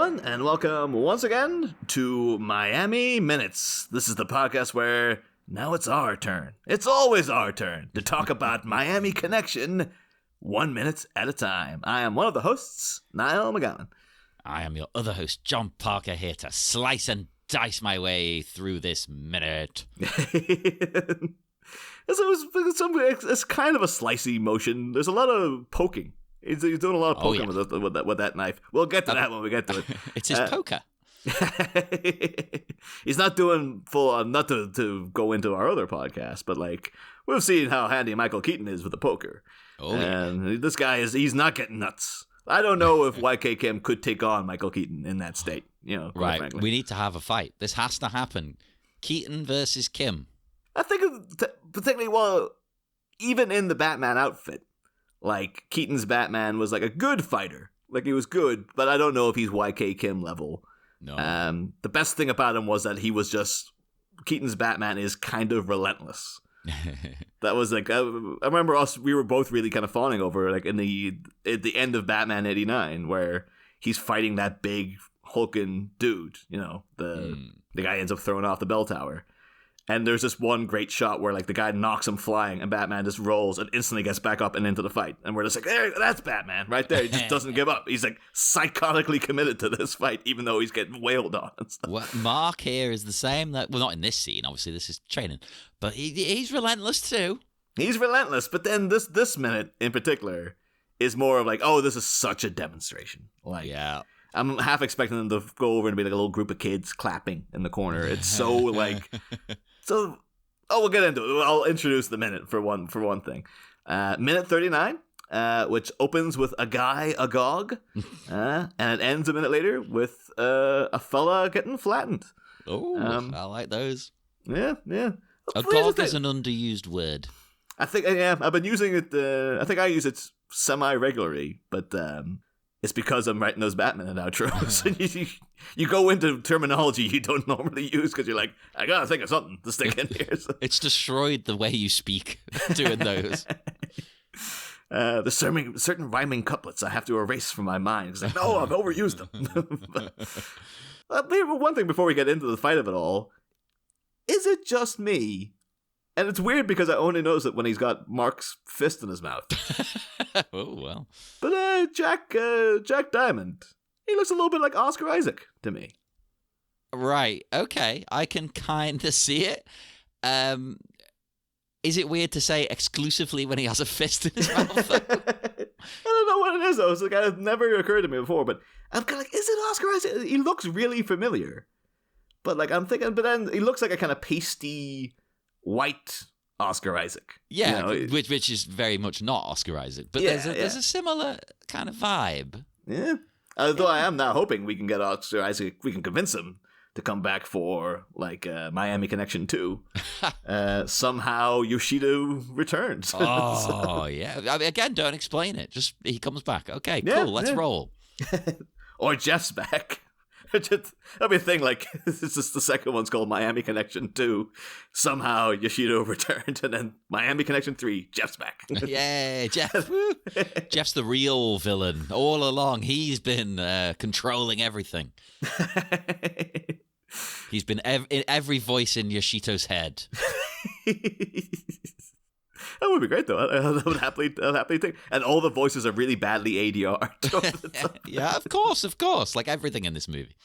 everyone, and welcome once again to Miami Minutes. This is the podcast where now it's our turn. It's always our turn to talk about Miami Connection 1 minute at a time. I am one of the hosts, Niall McGowan. I am your other host, John Parker, here to slice and dice my way through this minute. It's kind of a slicey motion. There's a lot of poking. He's doing a lot of poking with that knife. We'll get to that when we get to it. It's his poker. He's not doing full on, not to go into our other podcast, but like we've seen how handy Michael Keaton is with the poker. And this guy he's not getting nuts. I don't know if YK Kim could take on Michael Keaton in that state, quite frankly. We need to have a fight. This has to happen. Keaton versus Kim. I think particularly, even in the Batman outfit, like Keaton's Batman was like a good fighter. Like he was good, but I don't know if he's YK Kim level. No. The best thing about him was that he was just, Keaton's Batman is kind of relentless. That was like, I remember we were both really kind of fawning over like at the end of Batman 89 where he's fighting that big hulking dude, the guy ends up throwing off the bell tower. And there's this one great shot where like the guy knocks him flying and Batman just rolls and instantly gets back up and into the fight. And we're just like, there, that's Batman right there. He just doesn't give up. He's like psychotically committed to this fight, even though he's getting wailed on and stuff. Well, Mark here is the same. Well, not in this scene. Obviously, this is training. But he's relentless too. He's relentless. But then this minute in particular is more of like, oh, this is such a demonstration. Like, yeah. I'm half expecting them to go over and be like a little group of kids clapping in the corner. It's so like... we'll get into it. I'll introduce the minute for one thing. Minute 39, which opens with a guy agog, and it ends a minute later with a fella getting flattened. Oh, I like those. Yeah. Agog is an underused word. I think, I've been using it. I think I use it semi-regularly, but it's because I'm writing those Batman and outros. You go into terminology you don't normally use because you're like, I gotta think of something to stick in here. So. It's destroyed the way you speak doing those. There's certain rhyming couplets I have to erase from my mind because no, I've overused them. But one thing before we get into the fight of it all, is it just me? And it's weird because I only notice it when he's got Mark's fist in his mouth. Oh, well. But Jack Diamond, he looks a little bit like Oscar Isaac to me. Right. Okay. I can kind of see it. Is it weird to say exclusively when he has a fist in his mouth? I don't know what it is, though. It's like, it never occurred to me before, but I'm kind of like, is it Oscar Isaac? He looks really familiar. But like, I'm thinking, but then he looks like a kind of pasty... white Oscar Isaac. Yeah, which is very much not Oscar Isaac. But there's a similar kind of vibe. Yeah. Although I am now hoping we can get Oscar Isaac, we can convince him to come back for like Miami Connection 2. Somehow Yoshida returns. Oh, yeah. I mean, again, don't explain it. Just he comes back. Okay, cool. Let's roll. Or Jeff's back. That'd be a thing, like, it's just the second one's called Miami Connection 2. Somehow Yoshida returned, and then Miami Connection 3, Jeff's back. Yeah, Jeff. Jeff's the real villain. All along, he's been controlling everything. He's been in every voice in Yoshito's head. That would be great, though. I would happily take. And all the voices are really badly ADR'd. Yeah, of course. Like everything in this movie.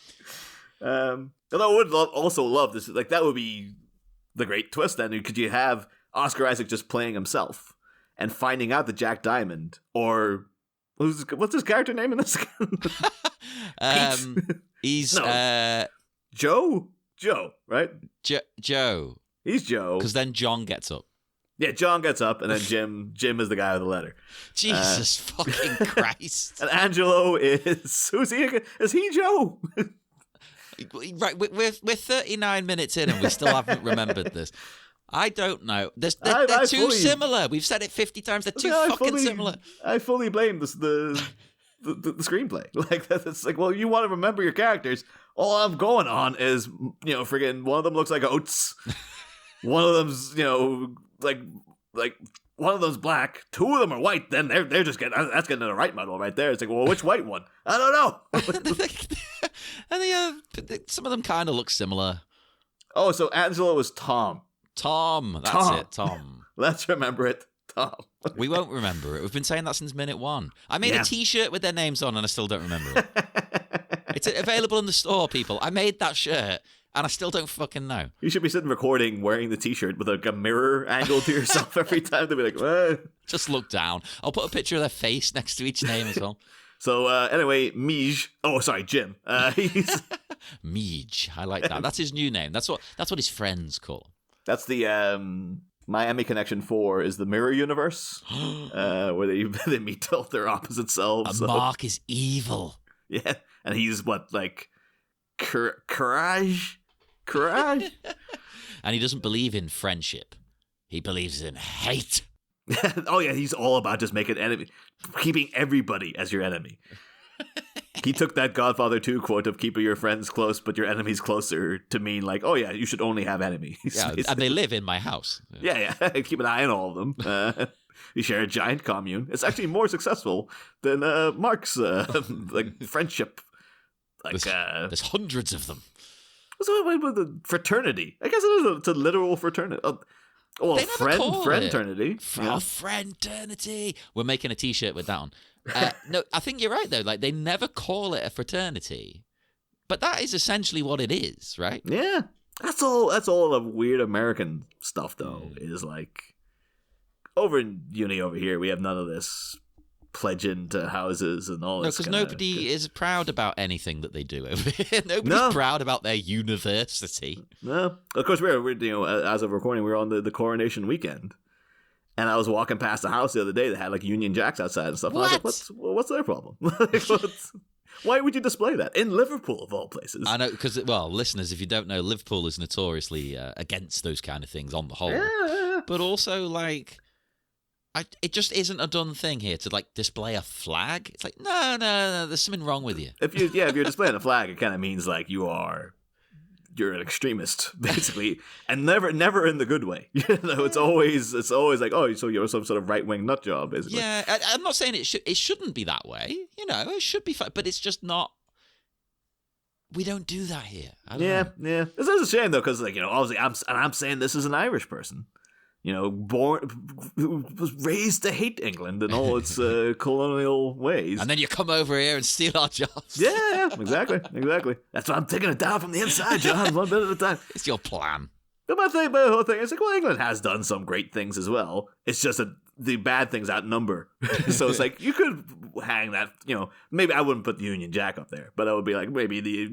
Although I would also love this. Like, that would be the great twist, then. Could you have Oscar Isaac just playing himself and finding out that Jack Diamond, or... what's his character name in this? He's... Joe, right? Joe. He's Joe. Because then John gets up. Yeah, John gets up, and then Jim is the guy with the letter. Jesus fucking Christ. And Angelo is... who's he again? Is he Joe? Right, we're 39 minutes in, and we still haven't remembered this. I don't know. They're too similar. We've said it 50 times. They're too fucking similar. I fully blame the screenplay. Like, that's like, well, you want to remember your characters. All I'm going on is, friggin' one of them looks like Oates. One of them's, like like one of them's black, two of them are white, then they're just that's getting a right medal right there. It's like, well, which white one? I don't know. And some of them kind of look similar. Oh, so Angela was Tom. That's it, Tom. Let's remember it, Tom. We won't remember it. We've been saying that since minute one. I made a T-shirt with their names on and I still don't remember it. It's available in the store, people. I made that shirt and I still don't fucking know. You should be sitting recording wearing the T-shirt with like a mirror angle to yourself every time to be like, what? Just look down. I'll put a picture of their face next to each name as well. So anyway, Jim. He's Mij. I like that. That's his new name. That's what his friends call him. That's the Miami Connection 4 is the mirror universe where they meet all their opposite selves. And Mark is evil. Yeah, and he's what, like courage? And he doesn't believe in friendship. He believes in hate. Oh yeah, he's all about just making enemy, keeping everybody as your enemy. He took that Godfather 2 quote of keeping your friends close but your enemies closer to mean like, oh yeah, you should only have enemies. Yeah, and they live in my house. Yeah. Keep an eye on all of them. You share a giant commune. It's actually more successful than Mark's like friendship. Like there's hundreds of them. What's with the fraternity? I guess it's a literal fraternity. Oh, friendternity. Friendternity. We're making a T-shirt with that one. No, I think you're right though. Like they never call it a fraternity, but that is essentially what it is, right? Yeah, that's all. That's all the weird American stuff, though. Is like over in uni over here, we have none of this pledging to houses and all. No, because nobody is proud about anything that they do over here. Nobody's proud about their university. No, of course we're as of recording, we're on the coronation weekend. And I was walking past the house the other day that had like Union Jacks outside and stuff. What? And I was like, what's their problem? Why would you display that in Liverpool of all places? I know, because listeners, if you don't know, Liverpool is notoriously against those kind of things on the whole. Yeah. But also, like, it just isn't a done thing here to like display a flag. It's like no, there's something wrong with you. If you're displaying a flag, it kind of means like you're an extremist, basically, and never in the good way. It's always like, oh, so you're some sort of right wing nut job, basically. Yeah, I'm not saying it shouldn't be that way. It should be fun, but it's just not. We don't do that here. Yeah. It's a shame though, because like obviously I'm saying this as an Irish person. Was raised to hate England and all its colonial ways. And then you come over here and steal our jobs. Yeah, exactly. That's why I'm taking it down from the inside, John, one bit at a time. It's your plan. But my whole thing is like, well, England has done some great things as well. It's just that the bad things outnumber. So it's like, you could hang that, maybe I wouldn't put the Union Jack up there, but I would be like, maybe the,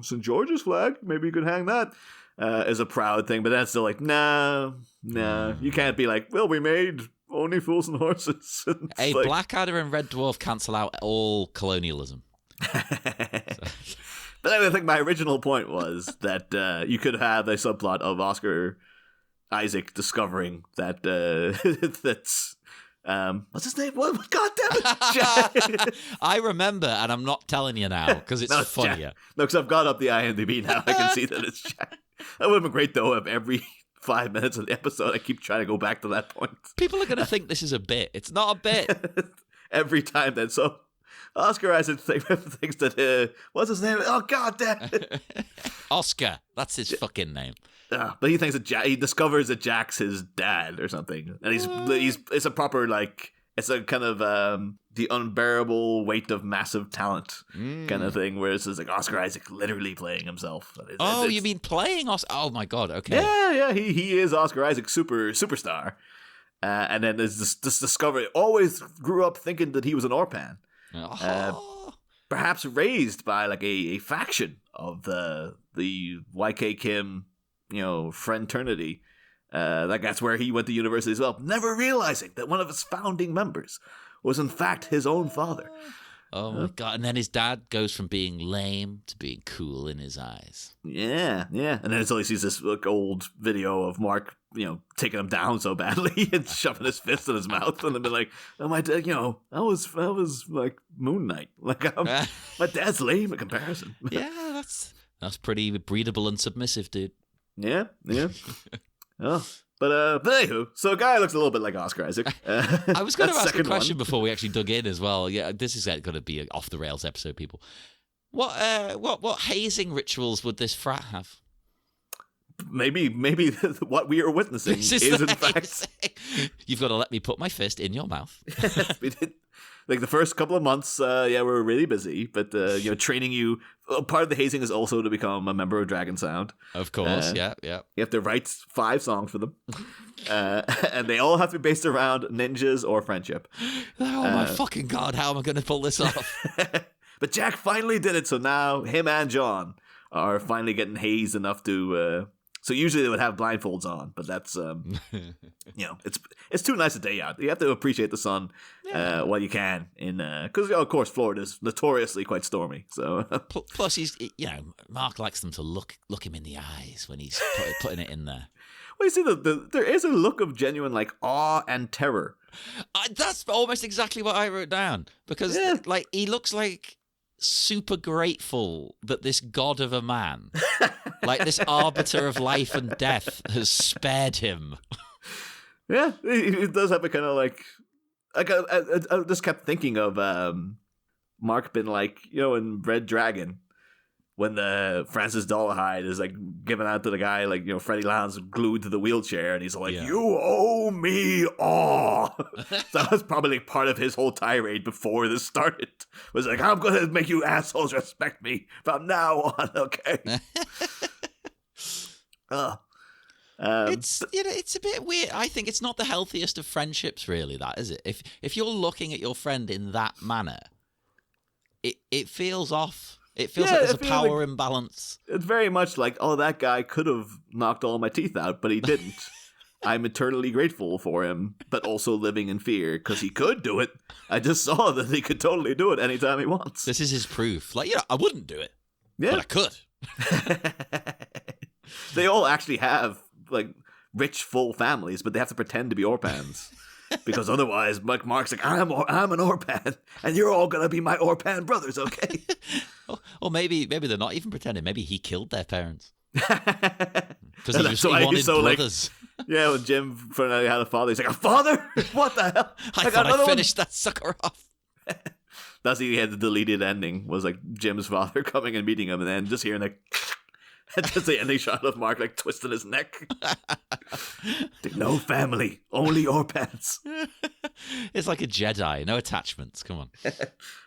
St. George's flag, maybe you could hang that. Is a proud thing, but that's still like, nah. You can't be like, well, we made only fools and horses. Hey, like, Blackadder and Red Dwarf cancel out all colonialism. But I think my original point was that you could have a subplot of Oscar Isaac discovering that that's what's his name? What? God damn it! I remember, and I'm not telling you now because it's funnier. Jack. No, because I've got up the IMDb now. I can see that it's Jack. That would have been great though. If every 5 minutes of the episode, I keep trying to go back to that point. People are going to think this is a bit. It's not a bit. Every time that Oscar Isaac thinks that what's his name? Oh God damn it! Oscar. That's his fucking name. But he thinks that he discovers that Jack's his dad or something, and he's it's a proper like it's a kind of the unbearable weight of massive talent kind of thing, where it's like Oscar Isaac literally playing himself. You mean playing Oscar? Oh my God! Okay. Yeah. He is Oscar Isaac, superstar, and then there's this discovery. Always grew up thinking that he was an Orpan, perhaps raised by like a faction of the YK Kim. Fraternity. That's where he went to university as well, never realizing that one of its founding members was in fact his own father. Oh my God. And then his dad goes from being lame to being cool in his eyes. Yeah. And then until he sees this old video of Mark, taking him down so badly and shoving his fist in his mouth, and then be like, oh, my dad, I was like Moon Knight. Like, my dad's lame in comparison. Yeah, that's pretty breedable and submissive, dude. Yeah. Oh, But anywho, so a guy looks a little bit like Oscar Isaac. I was going to ask a question before we actually dug in as well. Yeah, this is going to be an off the rails episode, people. What hazing rituals would this frat have? Maybe what we are witnessing is in fact. You've got to let me put my fist in your mouth. We did. Like the first couple of months, we were really busy, but training you. Part of the hazing is also to become a member of Dragon Sound. Of course, yeah. You have to write 5 songs for them, and they all have to be based around ninjas or friendship. Oh my fucking god! How am I going to pull this off? But Jack finally did it, so now him and John are finally getting hazed enough to. So usually they would have blindfolds on, but that's it's too nice a day out. You have to appreciate the sun while you can, because of course Florida's notoriously quite stormy. So plus he's Mark likes them to look him in the eyes when he's putting it in there. Well, you see, there is a look of genuine like awe and terror. That's almost exactly what I wrote down because like he looks like super grateful that this god of a man, like this arbiter of life and death, has spared him. Yeah, he does have a kind of like I just kept thinking of Mark being like, in Red Dragon, when the Francis Dolarhyde is like giving out to the guy, like, Freddie Lowndes glued to the wheelchair, and he's like, "You owe me all." That was probably part of his whole tirade before this started. Was like, "I'm gonna make you assholes respect me from now on." Okay. It's a bit weird. I think it's not the healthiest of friendships, really. That is it. If you're looking at your friend in that manner, it feels off. It feels like there's a power imbalance. It's very much like, oh, that guy could have knocked all my teeth out, but he didn't. I'm eternally grateful for him, but also living in fear because he could do it. I just saw that he could totally do it anytime he wants. This is his proof. Like, I wouldn't do it, but I could. They all actually have like rich, full families, but they have to pretend to be Orpans. Because otherwise, Mark's like, I'm an Orpan, and you're all gonna be my Orpan brothers, okay? Or maybe they're not even pretending. Maybe he killed their parents because he wanted brothers. Like, when Jim found out he had a father, he's like, "A father? What the hell? I thought I finished that sucker off." That's he had the deleted ending. Was like Jim's father coming and meeting him, and then just hearing like. Just the ending shot of Mark like twisting his neck. No family, only Orpans. It's like a Jedi, no attachments. Come on.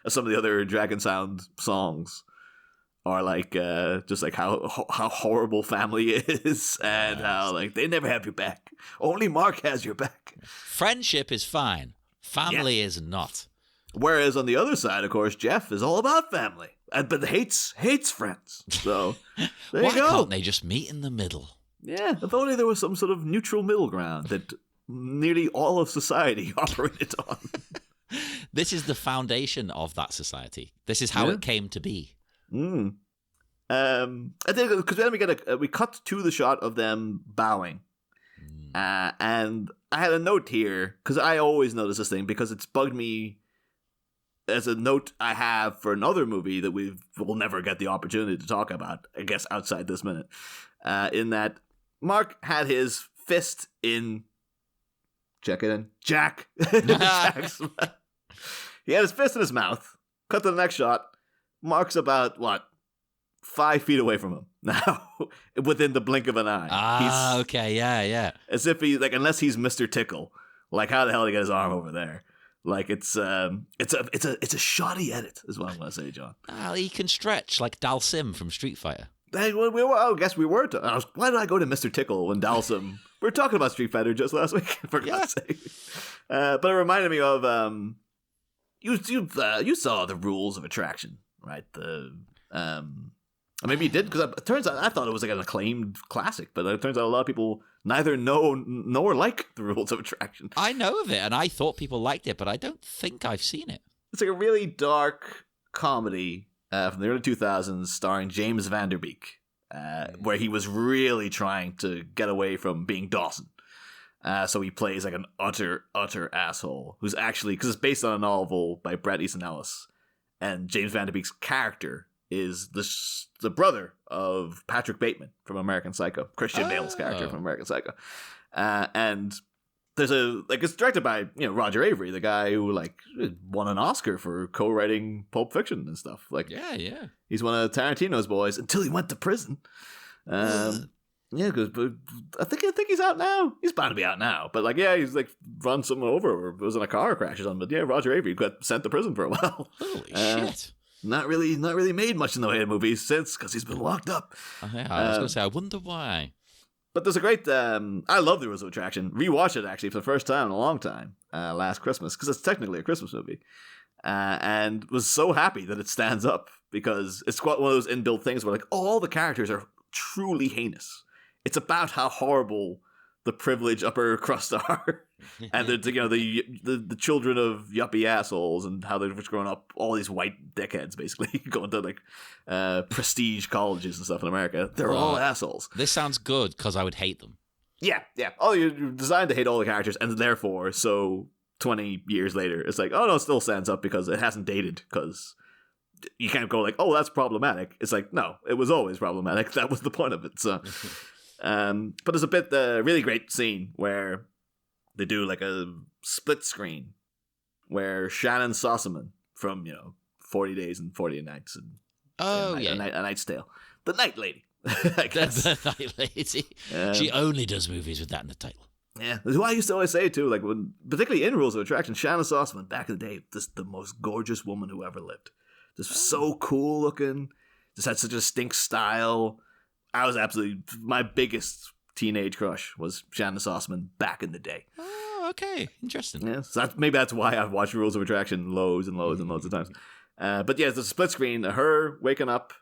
Some of the other Dragon Sound songs are like just like how horrible family is, and how like they never have your back. Only Mark has your back. Friendship is fine. Family is not. Whereas on the other side, of course, Jeff is all about family, but hates friends. So there you go. Why can't they just meet in the middle? Yeah, if only there was some sort of neutral middle ground that nearly all of society operated on. This is the foundation of that society. This is how it came to be. I think because then we cut to the shot of them bowing, and I had a note here because I always notice this thing because it's bugged me. As a note I have for another movie that we'll never get the opportunity to talk about, I guess, outside this minute, in that Mark had his fist in... Check it in. Jack. Jack's mouth. He had his fist in his mouth. Cut to the next shot. Mark's about, 5 feet away from him now, within the blink of an eye. Okay, yeah. As if he's, like, unless he's Mr. Tickle. Like, how the hell did he get his arm over there? Like it's a shoddy edit, is what I'm gonna say, John. He can stretch like Dalsim from Street Fighter. I guess we were. Why did I go to Mr. Tickle when Dalsim? We were talking about Street Fighter just last week, for God's sake. But it reminded me of you saw The Rules of Attraction, right? Maybe you did, because it turns out I thought it was like an acclaimed classic, but it turns out a lot of people neither know nor like The Rules of Attraction. I know of it, and I thought people liked it, but I don't think I've seen it. It's like a really dark comedy from the early 2000s starring James Van Der Beek, where he was really trying to get away from being Dawson. So he plays like an utter asshole who's actually, because it's based on a novel by Bret Easton Ellis, and James Van Der Beek's character is the brother of Patrick Bateman from American Psycho, Christian Bale's character from American Psycho. And there's it's directed by, Roger Avary, the guy who won an Oscar for co-writing Pulp Fiction and stuff. Yeah. He's one of Tarantino's boys until he went to prison. Yeah, because I think he's out now. He's bound to be out now. But he's run someone over or was in a car crash or something. But yeah, Roger Avary got sent to prison for a while. Holy shit. Not really made much in the way of movies since, because he's been locked up. I was going to say, I wonder why. But there's a great, I love The Rules of Attraction. Rewatched it actually for the first time in a long time last Christmas, because it's technically a Christmas movie. And was so happy that it stands up, because it's quite one of those inbuilt things where all the characters are truly heinous. It's about how horrible the privileged upper crust are, and the children of yuppie assholes, and how they're just growing up, all these white dickheads basically going to prestige colleges and stuff in America. They're all assholes. This sounds good, because I would hate them. Yeah. Oh, you're designed to hate all the characters, and therefore, so 20 years later, it's oh no, it still stands up because it hasn't dated, because you can't go oh, that's problematic. It's no, it was always problematic. That was the point of it. So. But there's a bit, really great scene where they do a split screen where Shannon Sossaman from 40 Days and 40 Nights and A Knight's Tale, the Night Lady, I guess. The Night Lady. She only does movies with that in the title. Yeah, that's why I used to always say too, when particularly in Rules of Attraction, Shannon Sossaman back in the day, just the most gorgeous woman who ever lived, just so cool looking, just had such a distinct style. I was absolutely, my biggest teenage crush was Shannon Sossaman back in the day. Oh, okay. Interesting. Yeah, so maybe that's why I've watched Rules of Attraction loads and loads and loads of times. But yeah, there's a split screen of her waking up,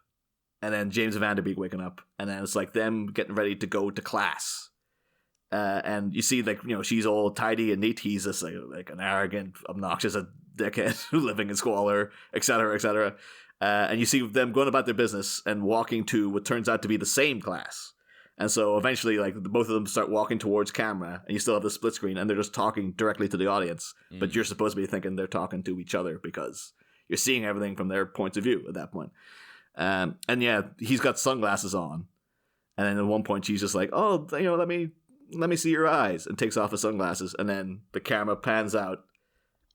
and then James Van Der Beek waking up, and then it's them getting ready to go to class. And you see, she's all tidy and neat. He's just an arrogant, obnoxious dickhead living in squalor, etc., etc. And you see them going about their business and walking to what turns out to be the same class. And so eventually, both of them start walking towards camera, and you still have the split screen, and they're just talking directly to the audience. But you're supposed to be thinking they're talking to each other, because you're seeing everything from their points of view at that point. And yeah, he's got sunglasses on. And then at one point, she's just oh, let me see your eyes, and takes off the sunglasses. And then the camera pans out,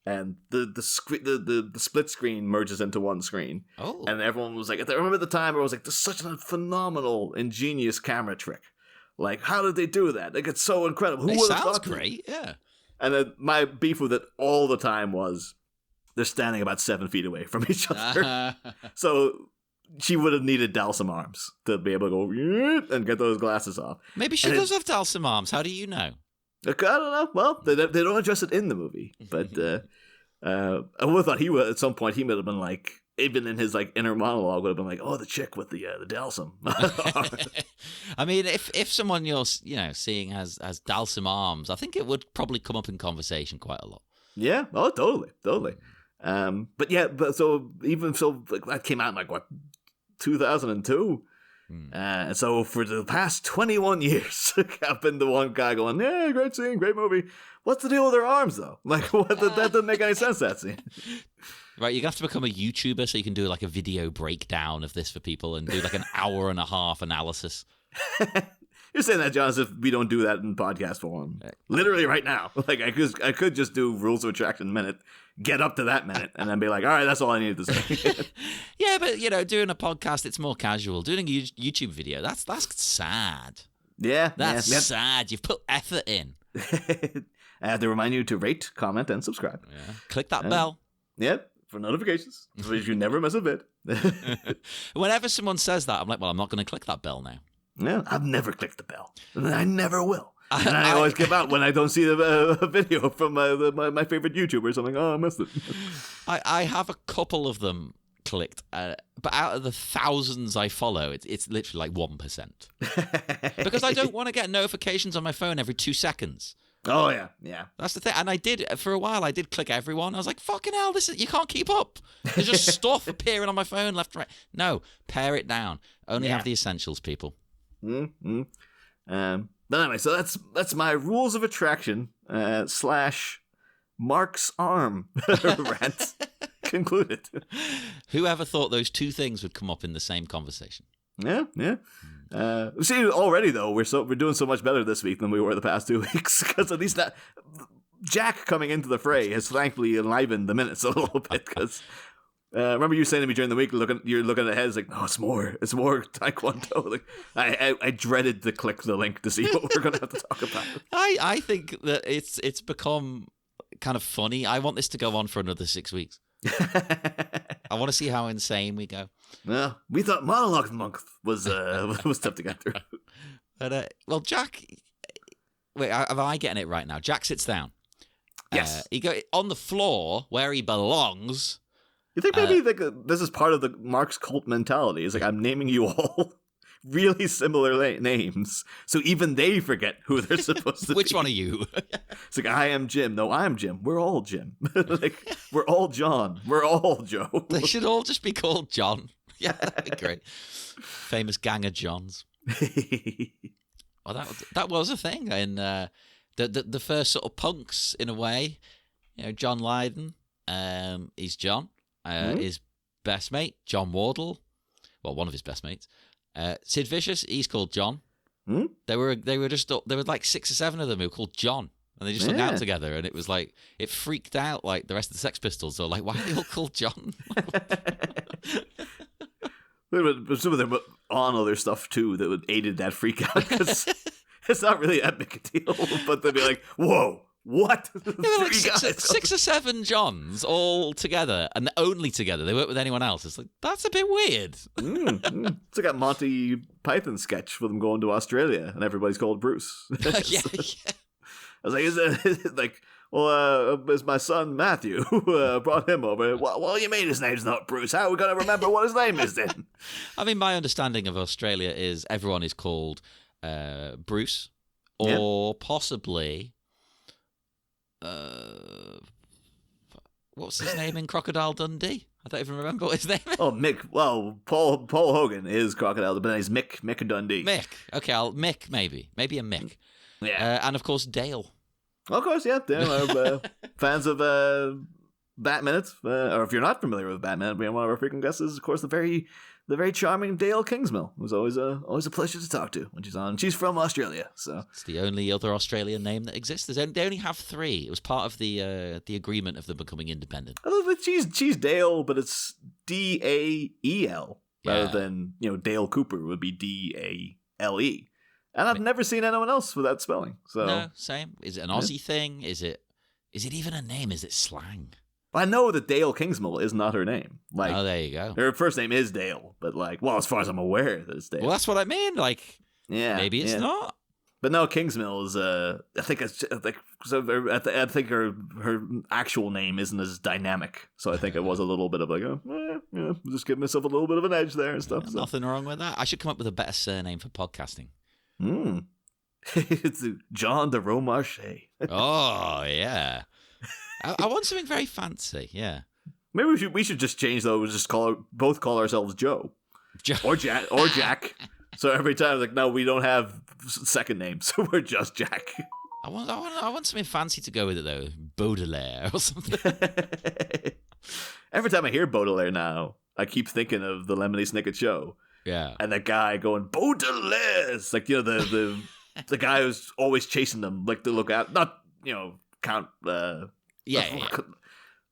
and the split screen merges into one screen. Oh. And everyone was I remember the time where I was this is such a phenomenal, ingenious camera trick. How did they do that? It's so incredible. Who would have thought? Sounds great, yeah. And then my beef with it all the time was they're standing about 7 feet away from each other. So she would have needed Dalsum arms to be able to go and get those glasses off. Maybe she does have Dalsum arms. How do you know? I don't know. Well, they don't address it in the movie, but I would have thought he would at some point. He would have been even in his inner monologue would have been oh, the chick with the Dalsum. I mean, if someone you're seeing has Dalsum arms, I think it would probably come up in conversation quite a lot. Yeah. Oh, totally. But yeah, so even so, that came out in 2002. And so for the past 21 years, I've been the one guy going, yeah, great scene, great movie. What's the deal with their arms, though? That doesn't make any sense, that scene. Right, you're going to have to become a YouTuber so you can do a video breakdown of this for people and do an hour and a half analysis. You're saying that, John, as if we don't do that in podcast form. Literally right now. I could just do Rules of Attraction minute, get up to that minute, and then be all right, that's all I needed to say. Yeah, but, doing a podcast, it's more casual. Doing a YouTube video, that's sad. Yeah. That's sad. You've put effort in. I have to remind you to rate, comment, and subscribe. Yeah. Click that bell. Yep, for notifications, so you never miss a bit. Whenever someone says that, I'm well, I'm not going to click that bell now. No, I've never clicked the bell. And I never will. And I always give out when I don't see a video from my favorite YouTubers. I'm oh, I missed it. I have a couple of them clicked, but out of the thousands I follow, it's literally 1%. Because I don't want to get notifications on my phone every 2 seconds. Oh, yeah. That's the thing. And I did, for a while, I did click everyone. I was fucking hell, you can't keep up. There's just stuff appearing on my phone left and right. No, pare it down. Only have the essentials, people. Mm-hmm. But anyway, so that's my Rules of Attraction / Mark's arm rant concluded. Whoever thought those two things would come up in the same conversation? Yeah. See, already though we're doing so much better this week than we were the past 2 weeks, because at least that Jack coming into the fray has thankfully enlivened the minutes a little bit. Because remember you saying to me during the week, you're looking ahead, it's like, no, it's more Taekwondo. Like I dreaded to click the link to see what we're going to have to talk about. I think that it's become kind of funny. I want this to go on for another 6 weeks. I want to see how insane we go. Well, we thought Monologue Month was tough to get through. But well, Jack. Wait, am I getting it right now? Jack sits down. Yes, he go on the floor where he belongs. You think maybe this is part of the Mark's cult mentality? It's like, I'm naming you all really similar names, so even they forget who they're supposed to Which be. one are you? It's like, I am Jim. No, I'm Jim. We're all Jim. Like, we're all John. We're all Joe. They should all just be called John. Yeah, that'd be great. Famous gang of Johns. Well, that was a thing in the first sort of punks, in a way. You know, John Lydon, he's John. His best mate, John Wardle, well, one of his best mates. Sid Vicious, he's called John. They were like 6 or 7 of them who were called John, and they just hung out together, and it was like, it freaked out like the rest of the Sex Pistols. They were like, why are they all called John? Some of them on other stuff too that would aided that freak out, because it's not really that big a deal, but they'd be like, whoa. What? Yeah, like 6 or 7 Johns all together, and only together. They weren't with anyone else. It's like, that's a bit weird. It's like a Monty Python sketch with them going to Australia, and everybody's called Bruce. Yeah. I was like, is it like, well, it's my son Matthew who brought him over. Well, you mean his name's not Bruce? How are we going to remember what his name is then? I mean, my understanding of Australia is everyone is called Bruce, or possibly... what's his name in Crocodile Dundee? I don't even remember what his name is. Oh, Mick. Well, Paul Hogan is Crocodile, but he's Mick Dundee. Mick. Okay, Mick maybe a Mick. Yeah, and of course Dale. Of course, yeah. They're fans of Batman. Or if you're not familiar with Batman, one of our frequent guests is, of course, the very charming Dale Kingsmill, who's always a pleasure to talk to when she's on. She's from Australia, so it's the only other Australian name that exists. They only have 3. It was part of the agreement of them becoming independent. I love it. She's Dale, but it's Dael rather than Dale Cooper would be Dale. And I've never seen anyone else with that spelling. So no, same. Is it an Aussie thing? Is it even a name? Is it slang? I know that Dale Kingsmill is not her name. Like, oh, there you go. Her first name is Dale, but as far as I'm aware, that it's Dale. Well, that's what I mean. Like, maybe it's not. But no, Kingsmill is. I think it's like. So I think her actual name isn't as dynamic. So I think it was a little bit of like, just give myself a little bit of an edge there and stuff. Yeah, nothing wrong with that. I should come up with a better surname for podcasting. It's John de Romarche. Oh yeah. I want something very fancy, yeah. Maybe we should just change though. Just both call ourselves Joe or Jack. So every time, like, no, we don't have second names, so we're just Jack. I want something fancy to go with it though, Baudelaire or something. Every time I hear Baudelaire now, I keep thinking of the Lemony Snicket Show. Yeah, and the guy going Baudelaire, like the guy who's always chasing them, like to look at, not Count.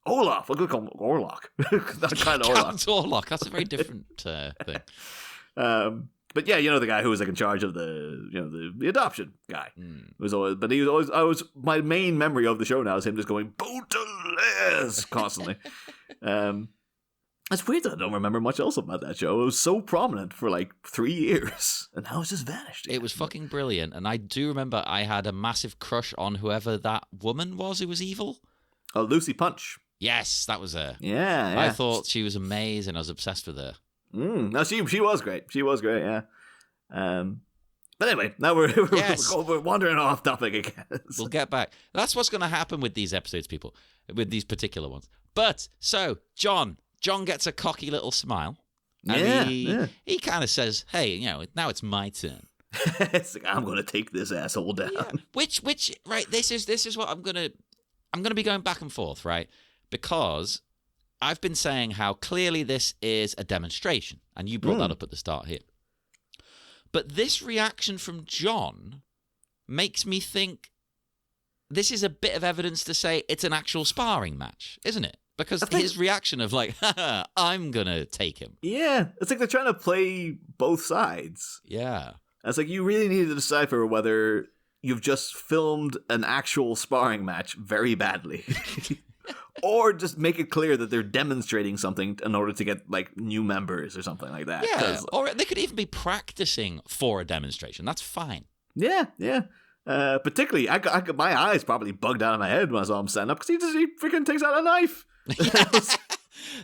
Olaf. I'm going to call him Orlok. Not kind of Orlok. Count Orlok. That's a very different thing. But yeah, the guy who was like in charge of the adoption guy. Was always, but he was always. My main memory of the show now is him just going Baudelaire constantly. It's weird that I don't remember much else about that show. It was so prominent for like 3 years, and now it's just vanished. It was fucking brilliant, and I do remember I had a massive crush on whoever that woman was who was evil. Oh, Lucy Punch. Yes, that was her. Yeah. I thought she was amazing. I was obsessed with her. No, she was great. She was great, yeah. But anyway, now we're wandering off topic again. We'll get back. That's what's going to happen with these episodes, people, with these particular ones. But, so, John gets a cocky little smile. And he kind of says, hey, now it's my turn. It's like, I'm going to take this asshole down. Yeah. Which, right, this is what I'm going to be going back and forth, right? Because I've been saying how clearly this is a demonstration. And you brought that up at the start here. But this reaction from John makes me think this is a bit of evidence to say it's an actual sparring match, isn't it? Because his reaction of like, haha, I'm going to take him. Yeah, it's like they're trying to play both sides. Yeah. And it's like you really need to decipher whether you've just filmed an actual sparring match very badly. Or just make it clear that they're demonstrating something in order to get like new members or something like that. Yeah, or they could even be practicing for a demonstration. That's fine. Yeah. Particularly, I got my eyes probably bugged out of my head when I saw him stand up because he freaking takes out a knife.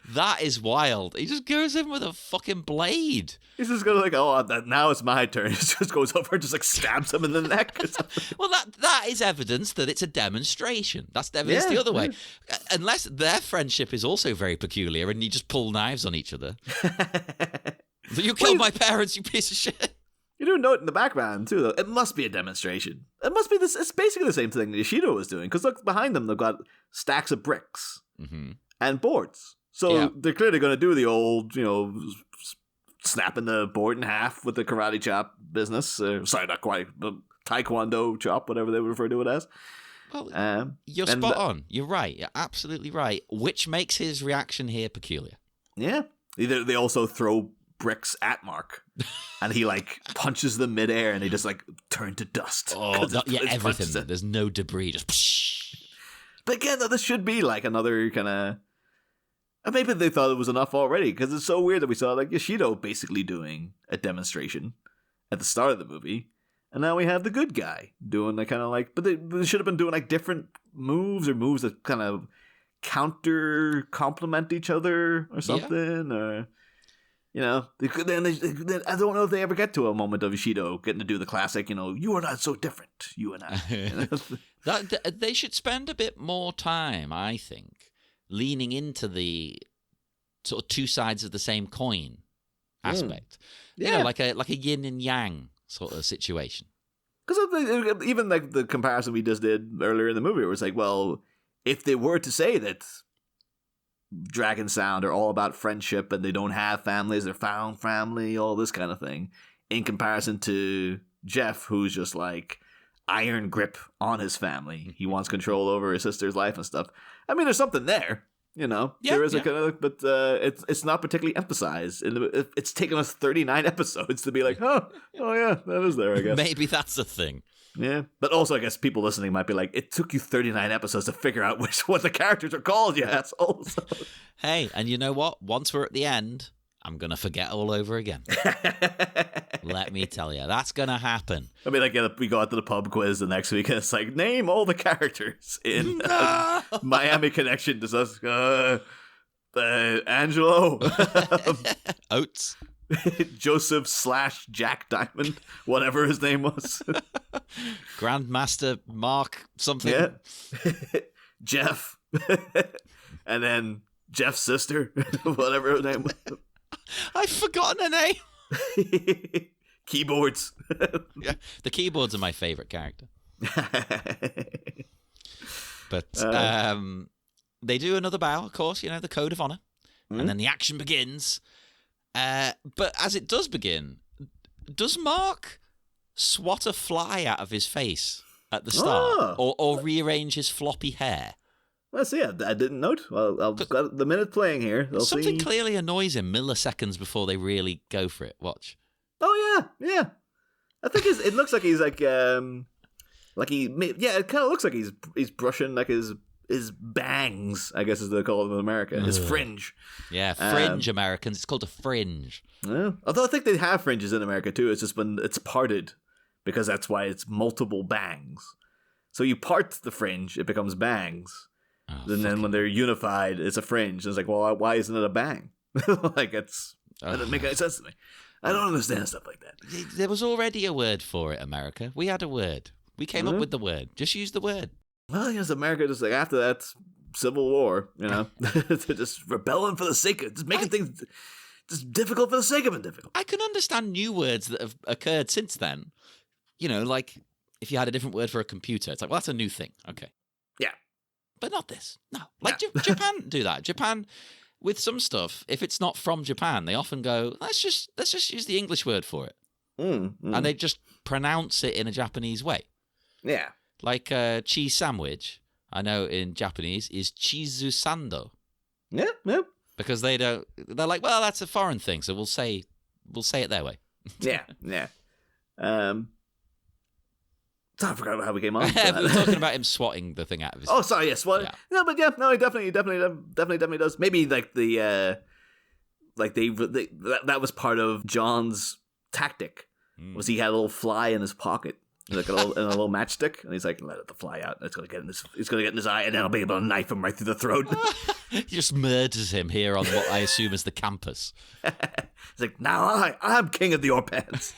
That is wild. He just goes in with a fucking blade. He's just going like, now it's my turn. He just goes over and just like stabs him in the neck or something. Well, that is evidence that it's a demonstration. That's evidence the other way. Unless their friendship is also very peculiar and you just pull knives on each other. So you killed my parents, you piece of shit. You do note in the background, too, though, it must be a demonstration. It must be this. It's basically the same thing that Ishido was doing. Because look, behind them, they've got stacks of bricks and boards. So they're clearly going to do the old, snapping the board in half with the karate chop business. Sorry, not quite, but taekwondo chop, whatever they refer to it as. Well, you're spot on. You're right. You're absolutely right. Which makes his reaction here peculiar. Yeah. They also throw bricks at Mark. And he, like, punches them midair and they just, like, turn to dust. Oh, everything. There's no debris. Just psh. But again, though, this should be, like, another kind of... Maybe they thought it was enough already, because it's so weird that we saw like Yoshido basically doing a demonstration at the start of the movie, and now we have the good guy doing the kind of like, but they should have been doing like different moves or moves that kind of complement each other or something, or I don't know if they ever get to a moment of Yoshido getting to do the classic, you are not so different, you and I. They should spend a bit more time, I think, leaning into the sort of two sides of the same coin aspect. Yeah. Like a yin and yang sort of situation. Because even like the comparison we just did earlier in the movie, where it's like, well, if they were to say that Dragon Sound are all about friendship and they don't have families, they're found family, all this kind of thing, in comparison to Jeff, who's just like iron grip on his family. He wants control over his sister's life and stuff. I mean, there's something there, there is a kind of, but it's not particularly emphasized. It's taken us 39 episodes to be like, oh yeah, that is there, I guess. Maybe that's a thing. Yeah, but also I guess people listening might be like, it took you 39 episodes to figure out what the characters are called, you assholes. Hey, and you know what? Once we're at the end, I'm going to forget all over again. Let me tell you, that's going to happen. I mean, like, we go out to the pub quiz the next week, and it's like, name all the characters in Miami Connection. Does us, Angelo. Oates. Joseph / Jack Diamond, whatever his name was. Grandmaster Mark something. Yeah. Jeff. And then Jeff's sister, whatever her name was. I've forgotten her name. Keyboards. Yeah, the keyboards are my favorite character. But they do another bow, of course, the code of honor. And then the action begins. But as it does begin, does Mark swat a fly out of his face at the start? Or rearrange his floppy hair? Let's see. I didn't note. Well, I've got the minute playing here. Something clearly annoys him milliseconds before they really go for it. Watch. Oh yeah. I think it looks like he's like it kind of looks like he's brushing like his bangs, I guess as they call them in America. His fringe. Yeah, fringe Americans. It's called a fringe. Yeah. Although I think they have fringes in America too. It's just when it's parted because that's why it's multiple bangs. So you part the fringe, it becomes bangs. And then when they're unified, it's a fringe. And it's like, well, why isn't it a bang? Like, that doesn't make any sense to me. I don't understand stuff like that. There was already a word for it, America. We had a word. We came up with the word. Just use the word. Well, America just like after that Civil War, just rebelling for the sake of just making things just difficult for the sake of it difficult. I can understand new words that have occurred since then. Like if you had a different word for a computer, it's like, well, that's a new thing. Okay. Yeah. But not this. No. Like Japan do that. Japan, with some stuff, if it's not from Japan, they often go, let's just use the English word for it. and they just pronounce it in a Japanese way. Yeah. Like cheese sandwich, I know in Japanese, is chizu sando. Yeah, yeah. Because they're like, well, that's a foreign thing, so we'll say it their way. Yeah, yeah. I forgot how we came on. We were talking about him swatting the thing out of his. Oh, sorry, yes. Well, no, but yeah, no, he definitely does. Maybe like that was part of John's tactic. Was he had a little fly in his pocket, like a little matchstick, and he's like, let the fly out. It's gonna get in his eye, and then I'll be able to knife him right through the throat. He just murders him here on what I assume is the campus. He's like, now I'm king of the Orpans.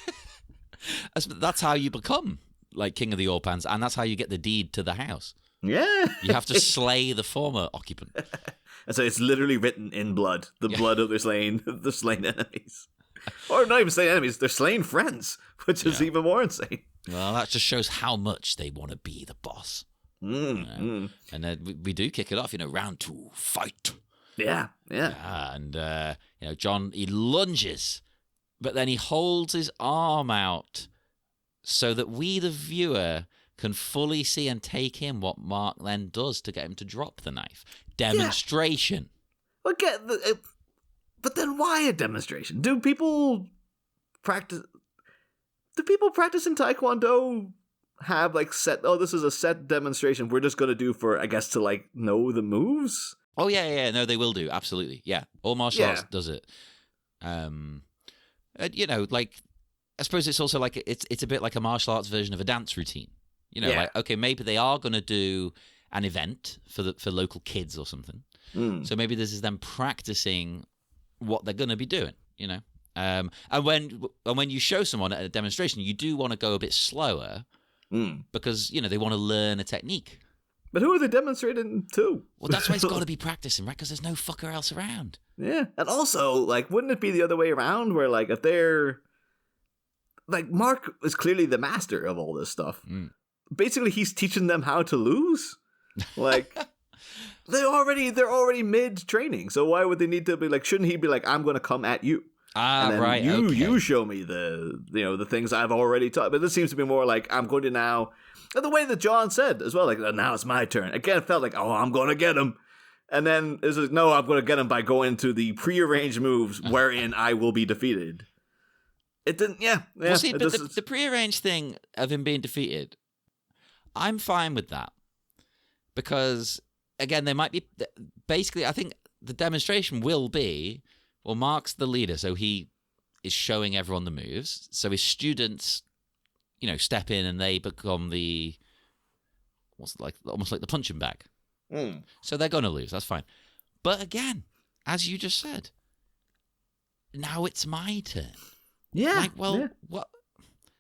That's how you become like king of the Orpans, and that's how you get the deed to the house. Yeah, you have to slay the former occupant. And so it's literally written in blood, the blood of their slain enemies. Or not even slain enemies, they're slain friends, which is even more insane. Well, that just shows how much they want to be the boss. And then we do kick it off, round 2, fight. Yeah. And, John, he lunges, but then he holds his arm out so that we, the viewer, can fully see and take in what Mark then does to get him to drop the knife. Demonstration. Yeah. But then why a demonstration? Do people practice in Taekwondo have like this is a set demonstration we're just going to do for, I guess, to like know the moves? Oh, yeah. No, they will do. Absolutely. Yeah. All martial arts does it. Like, I suppose it's also like, it's a bit like a martial arts version of a dance routine. Like, okay, maybe they are going to do an event for local kids or something. So maybe this is them practicing what they're going to be doing, And when you show someone at a demonstration, you do want to go a bit slower because, they want to learn a technique. But who are they demonstrating to? Well, that's why it's got to be practicing, right? Because there's no fucker else around. Yeah. And also, like, wouldn't it be the other way around where, like, if they're... Like, Mark is clearly the master of all this stuff. Basically, he's teaching them how to lose. Like... They're already mid-training, so why would they need to be like, shouldn't he be like, I'm going to come at you? And then right, you show me the things I've already taught. But this seems to be more like, I'm going to now, and the way that John said as well, like, now it's my turn. Again, it felt like, oh, I'm going to get him. And then it's like, no, I'm going to get him by going to the prearranged moves wherein I will be defeated. It didn't, Well, see, but the prearranged thing of him being defeated, I'm fine with that. Because... Again, there might be... Basically, I think the demonstration will be... Well, Mark's the leader, so he is showing everyone the moves. So his students, step in and they become the... almost like the punching bag. So they're going to lose, that's fine. But again, as you just said, now it's my turn. Yeah. Like, well, what...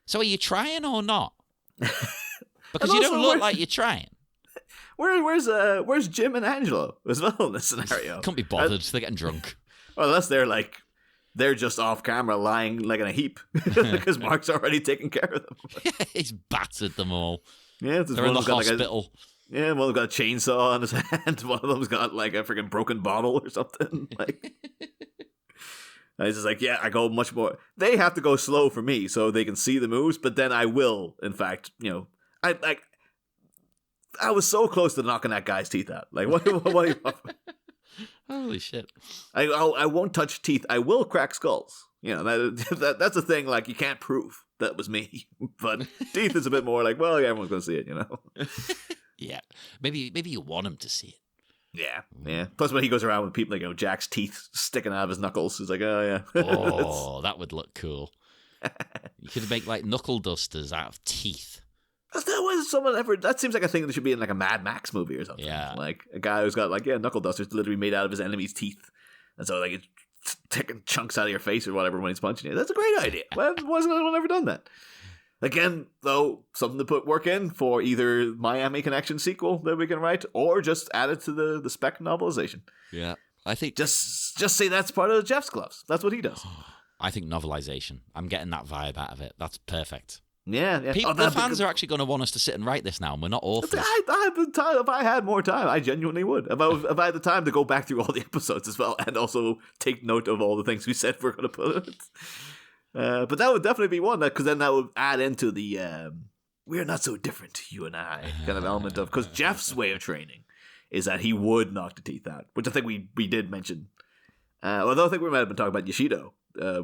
So are you trying or not? Because you don't look like you're trying. Where's Jim and Angelo as well in this scenario? Can't be bothered. They're getting drunk. Well, unless they're just off camera lying like in a heap because Mark's already taken care of them. He's battered them all. Yeah, they're in the hospital. One of them's got a chainsaw on his hand. One of them's got like a freaking broken bottle or something. Like, and he's just like, I go much more. They have to go slow for me so they can see the moves, but then I will, in fact, I was so close to knocking that guy's teeth out. Like, what Holy shit. I won't touch teeth. I will crack skulls. That's a thing, like, you can't prove that was me. But teeth is a bit more like, well, everyone's going to see it, Yeah. Maybe you want him to see it. Yeah. Plus, when he goes around with people, like, Jack's teeth sticking out of his knuckles, he's like, oh, yeah. Oh, that would look cool. You could make, like, knuckle dusters out of teeth. That seems like a thing that should be in like a Mad Max movie or something. Yeah. Like a guy who's got knuckle dusters literally made out of his enemy's teeth. And so like it's taking chunks out of your face or whatever when he's punching you. That's a great idea. Why hasn't anyone ever done that? Again, though, something to put work in for either Miami Connection sequel that we can write or just add it to the spec novelization. Yeah. I think just say that's part of Jeff's gloves. That's what he does. I think novelization. I'm getting that vibe out of it. That's perfect. Yeah. The fans are actually going to want us to sit and write this now, and we're not authors. If I had more time, I genuinely would. If I had the time to go back through all the episodes as well, and also take note of all the things we said we're going to put in it. But that would definitely be one, because then that would add into the we're not so different, you and I, kind of element of, because Jeff's way of training is that he would knock the teeth out, which I think we did mention. Although I think we might have been talking about Yoshido.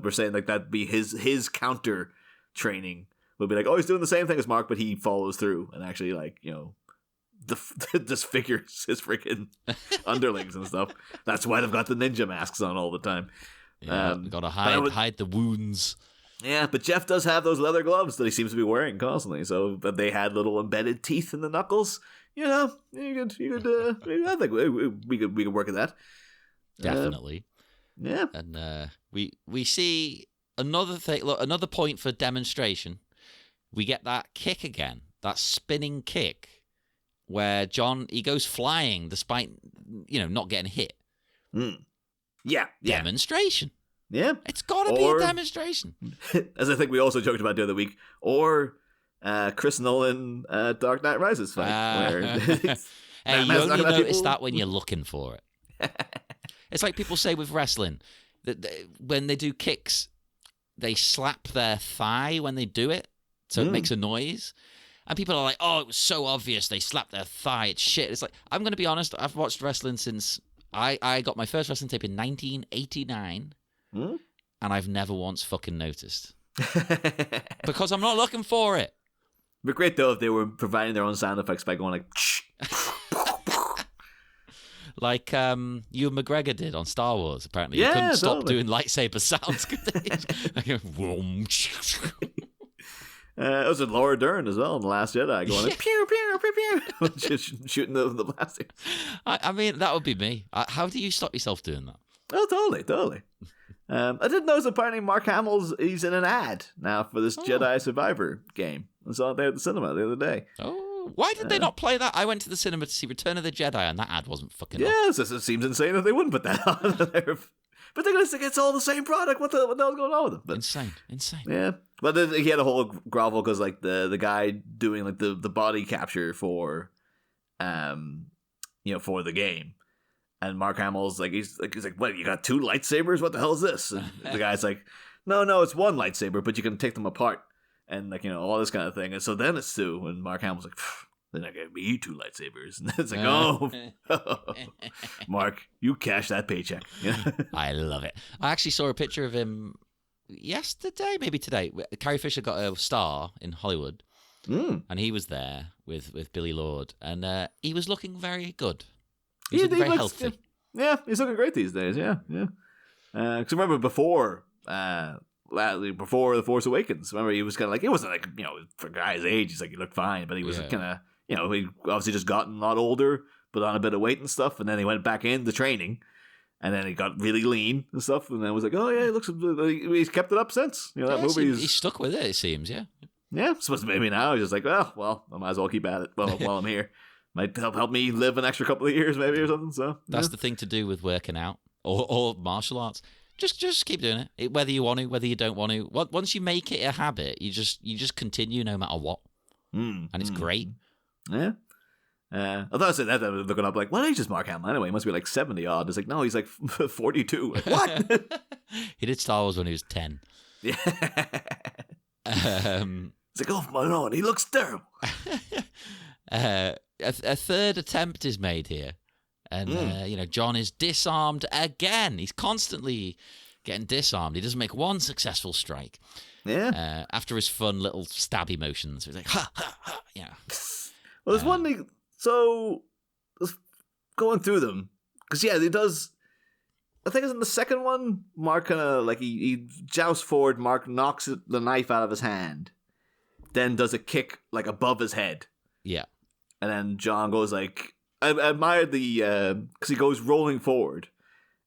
We're saying like that'd be his counter training would be like, oh, he's doing the same thing as Mark, but he follows through and actually like, you know, disfigures his freaking underlings and stuff. That's why they've got the ninja masks on all the time. Yeah, gotta hide the wounds. Yeah, but Jeff does have those leather gloves that he seems to be wearing constantly. So, but they had little embedded teeth in the knuckles. You know, you could. I think we could work at that. Definitely. Yeah, and we see another thing. Look, another point for demonstration. We get that kick again, that spinning kick, where John he goes flying despite not getting hit. Yeah. Demonstration. Yeah. It's got to be a demonstration. As I think we also joked about the other week, or Chris Nolan Dark Knight Rises fight. Hey, you only notice that when you're looking for it. It's like people say with wrestling, that when they do kicks, they slap their thigh when they do it, so it makes a noise. And people are like, oh, it was so obvious, they slapped their thigh, it's shit. It's like, I'm going to be honest, I've watched wrestling since I got my first wrestling tape in 1989. And I've never once fucking noticed. Because I'm not looking for it. It'd be great, though, if they were providing their own sound effects by going like... like Ewan McGregor did on Star Wars, apparently. He couldn't stop doing lightsaber sounds. It was with Laura Dern as well in The Last Jedi, going like, pew, pew, pew, pew, just shooting the blasters. I mean, that would be me. How do you stop yourself doing that? Oh, totally. I did notice apparently Mark he's in an ad now for this Jedi Survivor game. I saw it there at the cinema the other day. Oh, why did they not play that? I went to the cinema to see Return of the Jedi, and that ad wasn't fucking on. Yes, it seems insane that they wouldn't put that on there. But they're going to think it's all the same product. What the hell's going on with it? But, insane. Yeah. But then he had a whole grovel because like the guy doing like the body capture for, for the game. And Mark Hamill's like, he's like, what, you got two lightsabers? What the hell is this? And the guy's like, no, it's one lightsaber, but you can take them apart. And like, all this kind of thing. And so then it's two. And Mark Hamill's like, they're not going to be two lightsabers. And it's like, oh, Mark, you cash that paycheck. I love it. I actually saw a picture of him yesterday, maybe today. Carrie Fisher got a star in Hollywood. And he was there with Billy Lord. And he was looking very good. He's looking very healthy. Yeah, he's looking great these days. Yeah. Because remember before The Force Awakens, remember he was kind of like, it wasn't like, for a guy's age, he's like, he looked fine, but he was kind of, he obviously just gotten a lot older, put on a bit of weight and stuff, and then he went back into training, and then he got really lean and stuff, and then was like, oh yeah, he looks, he's kept it up since. That movie is... He's stuck with it seems, yeah. Yeah, supposed to maybe now he's just like, well, I might as well keep at it while I'm here. Might help me live an extra couple of years maybe or something. So that's the thing to do with working out or martial arts. Just keep doing it, whether you want to, whether you don't want to. Once you make it a habit, you just continue no matter what, and it's great. Yeah. I thought I said that. I was looking up like, what age is Mark Hamill anyway? He must be like 70 odd. It's like, no, he's like 42. Like, what? He did Star Wars when he was 10. Yeah. It's like, oh my lord, he looks terrible. A third attempt is made here, and John is disarmed again. He's constantly getting disarmed. He doesn't make one successful strike. Yeah. After his fun little stabby motions, he's like, ha ha ha. Yeah. Well, there's one thing. So going through them, because he does. I think it's in the second one. Mark kind of like he jousts forward. Mark knocks the knife out of his hand, then does a kick like above his head. Yeah. And then John goes like, I admired the, because he goes rolling forward.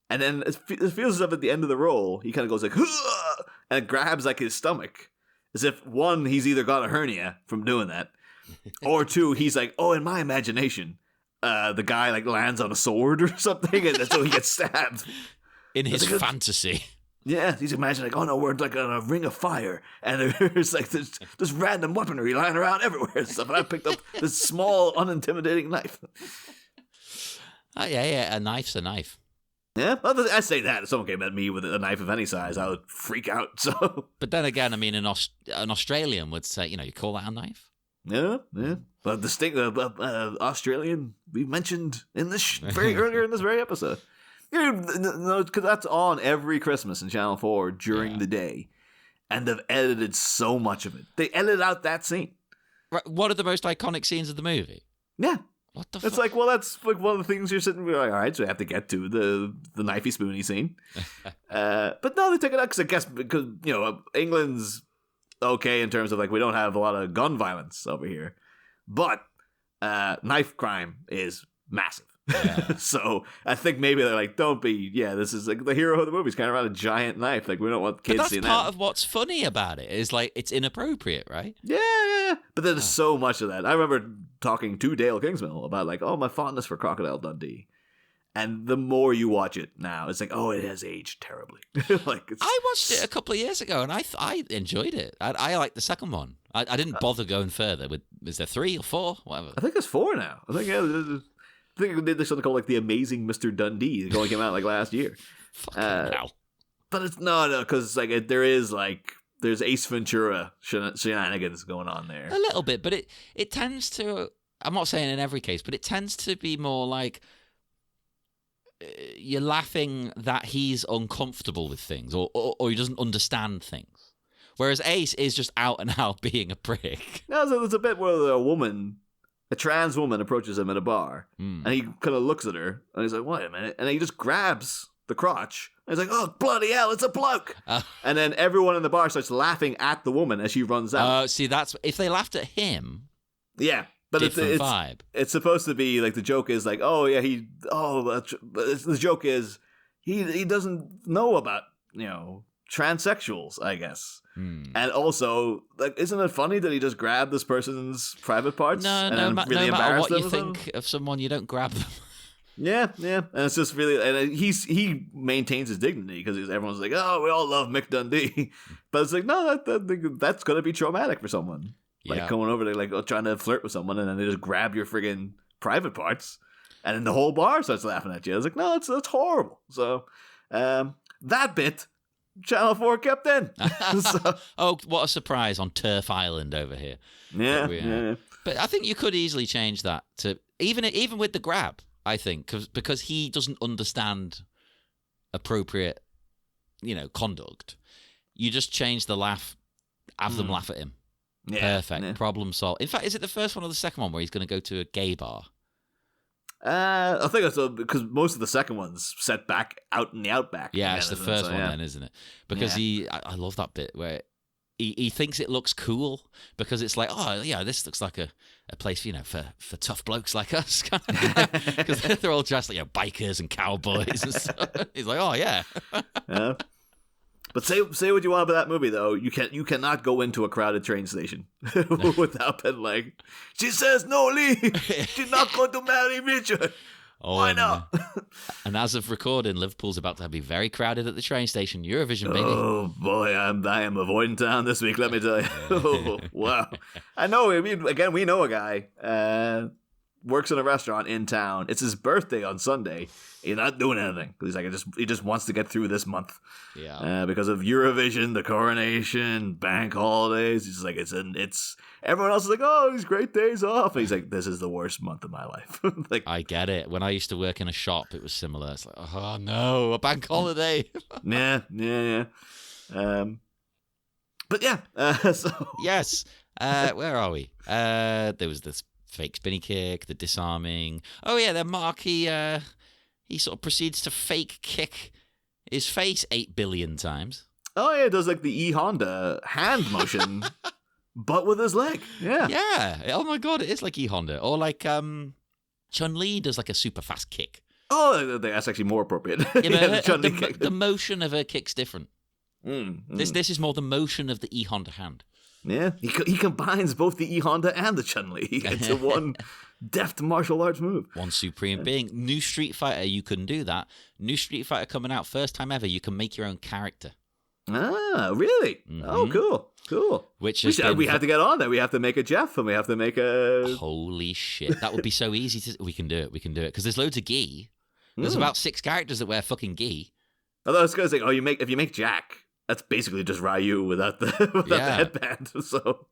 And then it feels as if at the end of the roll, he kind of goes like, Hah! And grabs like his stomach. As if, one, he's either got a hernia from doing that. Or two, he's like, oh, in my imagination, the guy like lands on a sword or something. And so he gets stabbed. In his fantasy. Yeah, he's imagining like, oh no, we're like on a ring of fire, and there's like this random weaponry lying around everywhere and stuff. And I picked up this small, unintimidating knife. Oh yeah, a knife's a knife. Yeah, well, I say that. If someone came at me with a knife of any size, I would freak out. So, But then again, I mean, an Australian would say, you call that a knife? yeah. But the Australian we mentioned in this earlier in this very episode. No, because that's on every Christmas in Channel 4 during the day, and they've edited so much of it. They edited out that scene. Right, what are the most iconic scenes of the movie? Yeah. What the fuck? It's like, well, that's like one of the things you're sitting there like, all right, so we have to get to the knifey spoony scene. But no, they took it out because I guess because, England's okay in terms of like we don't have a lot of gun violence over here. But knife crime is massive. Yeah. So I think maybe they're like, this is like the hero of the movie is kind of around a giant knife. Like we don't want kids seeing that. But that's part of what's funny about it is like it's inappropriate, right? Yeah. But there's so much of that. I remember talking to Dale Kingsmill about like, my fondness for Crocodile Dundee. And the more you watch it now, it's like, it has aged terribly. I watched it a couple of years ago, and I enjoyed it. I liked the second one. I didn't bother going further. Is there 3 or 4? Whatever. I think there's 4 now. I think I think they did something called like The Amazing Mr. Dundee. It only came out like last year. Fucking hell. But it's no, because like there's Ace Ventura shenanigans going on there. A little bit, but it tends to. I'm not saying in every case, but it tends to be more like you're laughing that he's uncomfortable with things or he doesn't understand things. Whereas Ace is just out and out being a prick. No, so there's a bit where a trans woman approaches him at a bar, and he kind of looks at her, and he's like, wait a minute, and he just grabs the crotch, and he's like, oh, bloody hell, it's a bloke! And then everyone in the bar starts laughing at the woman as she runs out. See, that's, if they laughed at him... Yeah. But vibe. It's supposed to be like the joke is like, the joke is he doesn't know about, transsexuals, I guess. And also, like, isn't it funny that he just grabbed this person's private parts? No matter what you think of someone, you don't grab them. Yeah, and it's just really, and he maintains his dignity because everyone's like, oh, we all love Mick Dundee, but it's like, no, that's gonna be traumatic for someone. Like going over there, like trying to flirt with someone, and then they just grab your friggin' private parts, and then the whole bar starts laughing at you. I was like, no, that's horrible. So that bit, Channel 4 kept in. Oh, what a surprise on Turf Island over here. Yeah. But I think you could easily change that to even with the grab. I think because he doesn't understand appropriate, conduct. You just change the laugh, have them laugh at him. Yeah, perfect. Yeah. Problem solved. In fact, is it the first one or the second one where he's going to go to a gay bar? I think it's because most of the second one's set back out in the outback. Yeah, it's the first one then, isn't it? Because I love that bit where he thinks it looks cool because it's like, oh yeah, this looks like a place for tough blokes like us, because they're all dressed like bikers and cowboys and stuff. He's like, oh yeah. Yeah. But say what you want about that movie, though. You cannot go into a crowded train station without being like, she says no, Lee. She's not going to marry Richard. Why not? And as of recording, Liverpool's about to be very crowded at the train station. Eurovision, baby. Oh boy, I am avoiding town this week. Let me tell you. Oh, wow. I know. I mean, again, we know a guy. Works in a restaurant in town. It's his birthday on Sunday. He's not doing anything. He's like, he just wants to get through this month. Yeah. Because of Eurovision, the coronation, bank holidays. He's like, it's everyone else is like, oh, these great days off. And he's like, this is the worst month of my life. Like, I get it. When I used to work in a shop, it was similar. It's like, oh no, a bank holiday. Yeah. But yeah. So yes. Where are we? There was this fake spinny kick, the disarming. Oh yeah, then Mark, he sort of proceeds to fake kick his face 8 billion times. Oh yeah, it does like the E Honda hand motion, but with his leg. Yeah. Yeah. Oh my god, it is like E Honda, or like Chun-Li does like a super fast kick. Oh, that's actually more appropriate. Yeah, the motion of her kick's different. This is more the motion of the E Honda hand. Yeah, he combines both the E Honda and the Chun-Li into one deft martial arts move. One supreme being. New Street Fighter, you can do that. New Street Fighter coming out, first time ever, you can make your own character. Ah, really? Mm-hmm. Oh, cool. Which we have to get on that. We have to make a Jeff, and we have to make a... Holy shit. That would be so easy. We can do it, because there's loads of gi. There's about 6 characters that wear fucking gi. Although I was gonna say, if you make Jack, that's basically just Ryu without the the headband. So,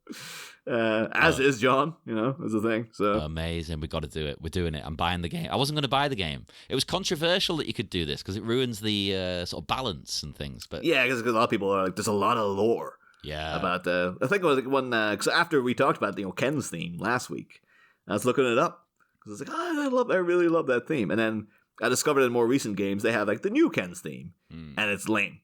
as is John, is the thing. So amazing. We got to do it. We're doing it. I'm buying the game. I wasn't going to buy the game. It was controversial that you could do this because it ruins the sort of balance and things. But yeah, because a lot of people are like, there's a lot of lore. Yeah. About I think it was like one because after we talked about Ken's theme last week, I was looking it up because I was like, I really love that theme, and then I discovered in more recent games they have like the new Ken's theme, and it's lame.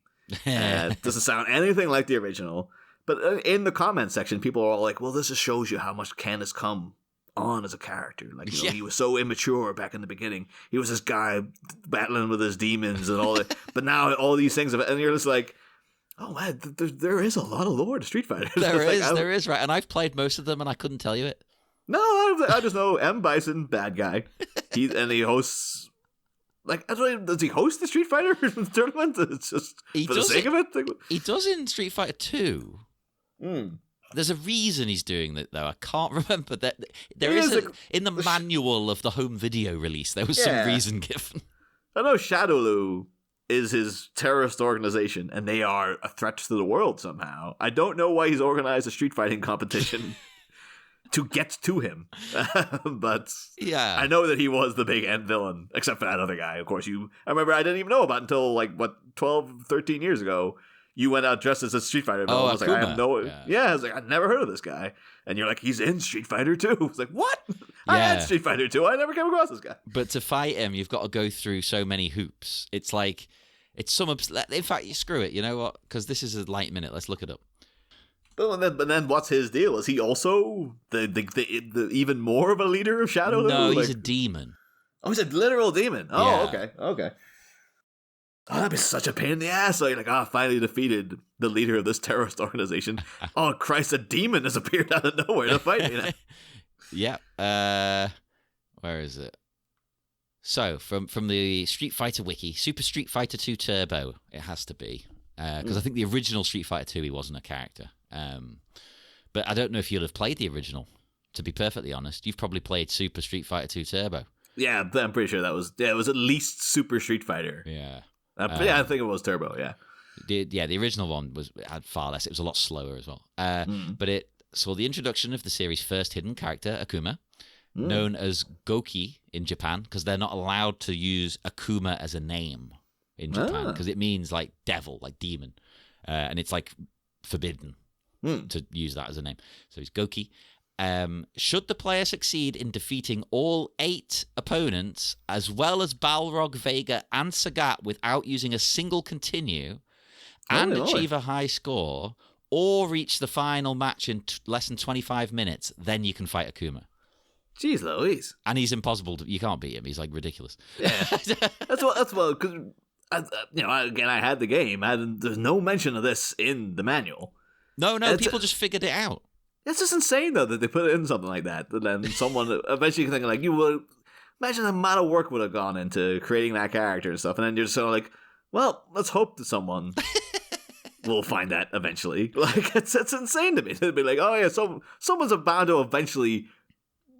It doesn't sound anything like the original. But in the comment section, people are all like, "Well, this just shows you how much Ken has come on as a character. Like, he was so immature back in the beginning. He was this guy battling with his demons and all that. But now all these things, and you're just like." Oh man, there is a lot of lore to Street Fighter. There is, right? And I've played most of them, and I couldn't tell you it. No, I just know M. Bison, bad guy. He hosts. Like, I don't know, does he host the Street Fighter tournament? It's just for the sake of it. He does in Street Fighter 2. There's a reason he's doing that, though. I can't remember that. There is in the manual of the home video release. There was some reason given. I know Shadowloo is his terrorist organization, and they are a threat to the world somehow. I don't know why he's organized a street fighting competition to get to him, but I know that he was the big end villain, except for that other guy. Of course, I remember I didn't even know about until 12, 13 years ago. You went out dressed as a Street Fighter villain. I was like, I have no, I was like, I'd never heard of this guy, and you're like, he's in Street Fighter 2. I was like, what? I had Street Fighter 2. I never came across this guy. But to fight him, you've got to go through so many hoops. It's like. It's some. In fact, screw it. You know what? Because this is a light minute. Let's look it up. But then, what's his deal? Is he also the even more of a leader of Shadow? No, he's a demon. Oh, he's a literal demon. Oh, okay. Oh, that'd be such a pain in the ass. So you're like, I finally defeated the leader of this terrorist organization. Oh, Christ, a demon has appeared out of nowhere to fight me. Yeah. Where is it? So, from the Street Fighter wiki, Super Street Fighter 2 Turbo, it has to be. Because I think the original Street Fighter 2, he wasn't a character. But I don't know if you'll have played the original, to be perfectly honest. You've probably played Super Street Fighter 2 Turbo. Yeah, I'm pretty sure it was at least Super Street Fighter. Yeah. I think it was Turbo, yeah. The original one had far less. It was a lot slower as well. But it saw the introduction of the series' first hidden character, Akuma, known as Goki in Japan, because they're not allowed to use Akuma as a name in Japan, because it means like devil, like demon, and it's like forbidden to use that as a name. So he's Goki. Should the player succeed in defeating all 8 opponents, as well as Balrog, Vega, and Sagat without using a single continue, and achieve a high score, or reach the final match in less than 25 minutes, then you can fight Akuma. Jeez Louise. And he's impossible. You can't beat him. He's like ridiculous. Yeah. That's what, because, again, I had the game. There's no mention of this in the manual. No, people just figured it out. It's just insane, though, that they put in something like that. And then someone eventually thinking, like, imagine the amount of work would have gone into creating that character and stuff. And then you're just sort of like, well, let's hope that someone will find that eventually. Like, it's insane to me. They'd be like, oh, yeah, someone's bound to eventually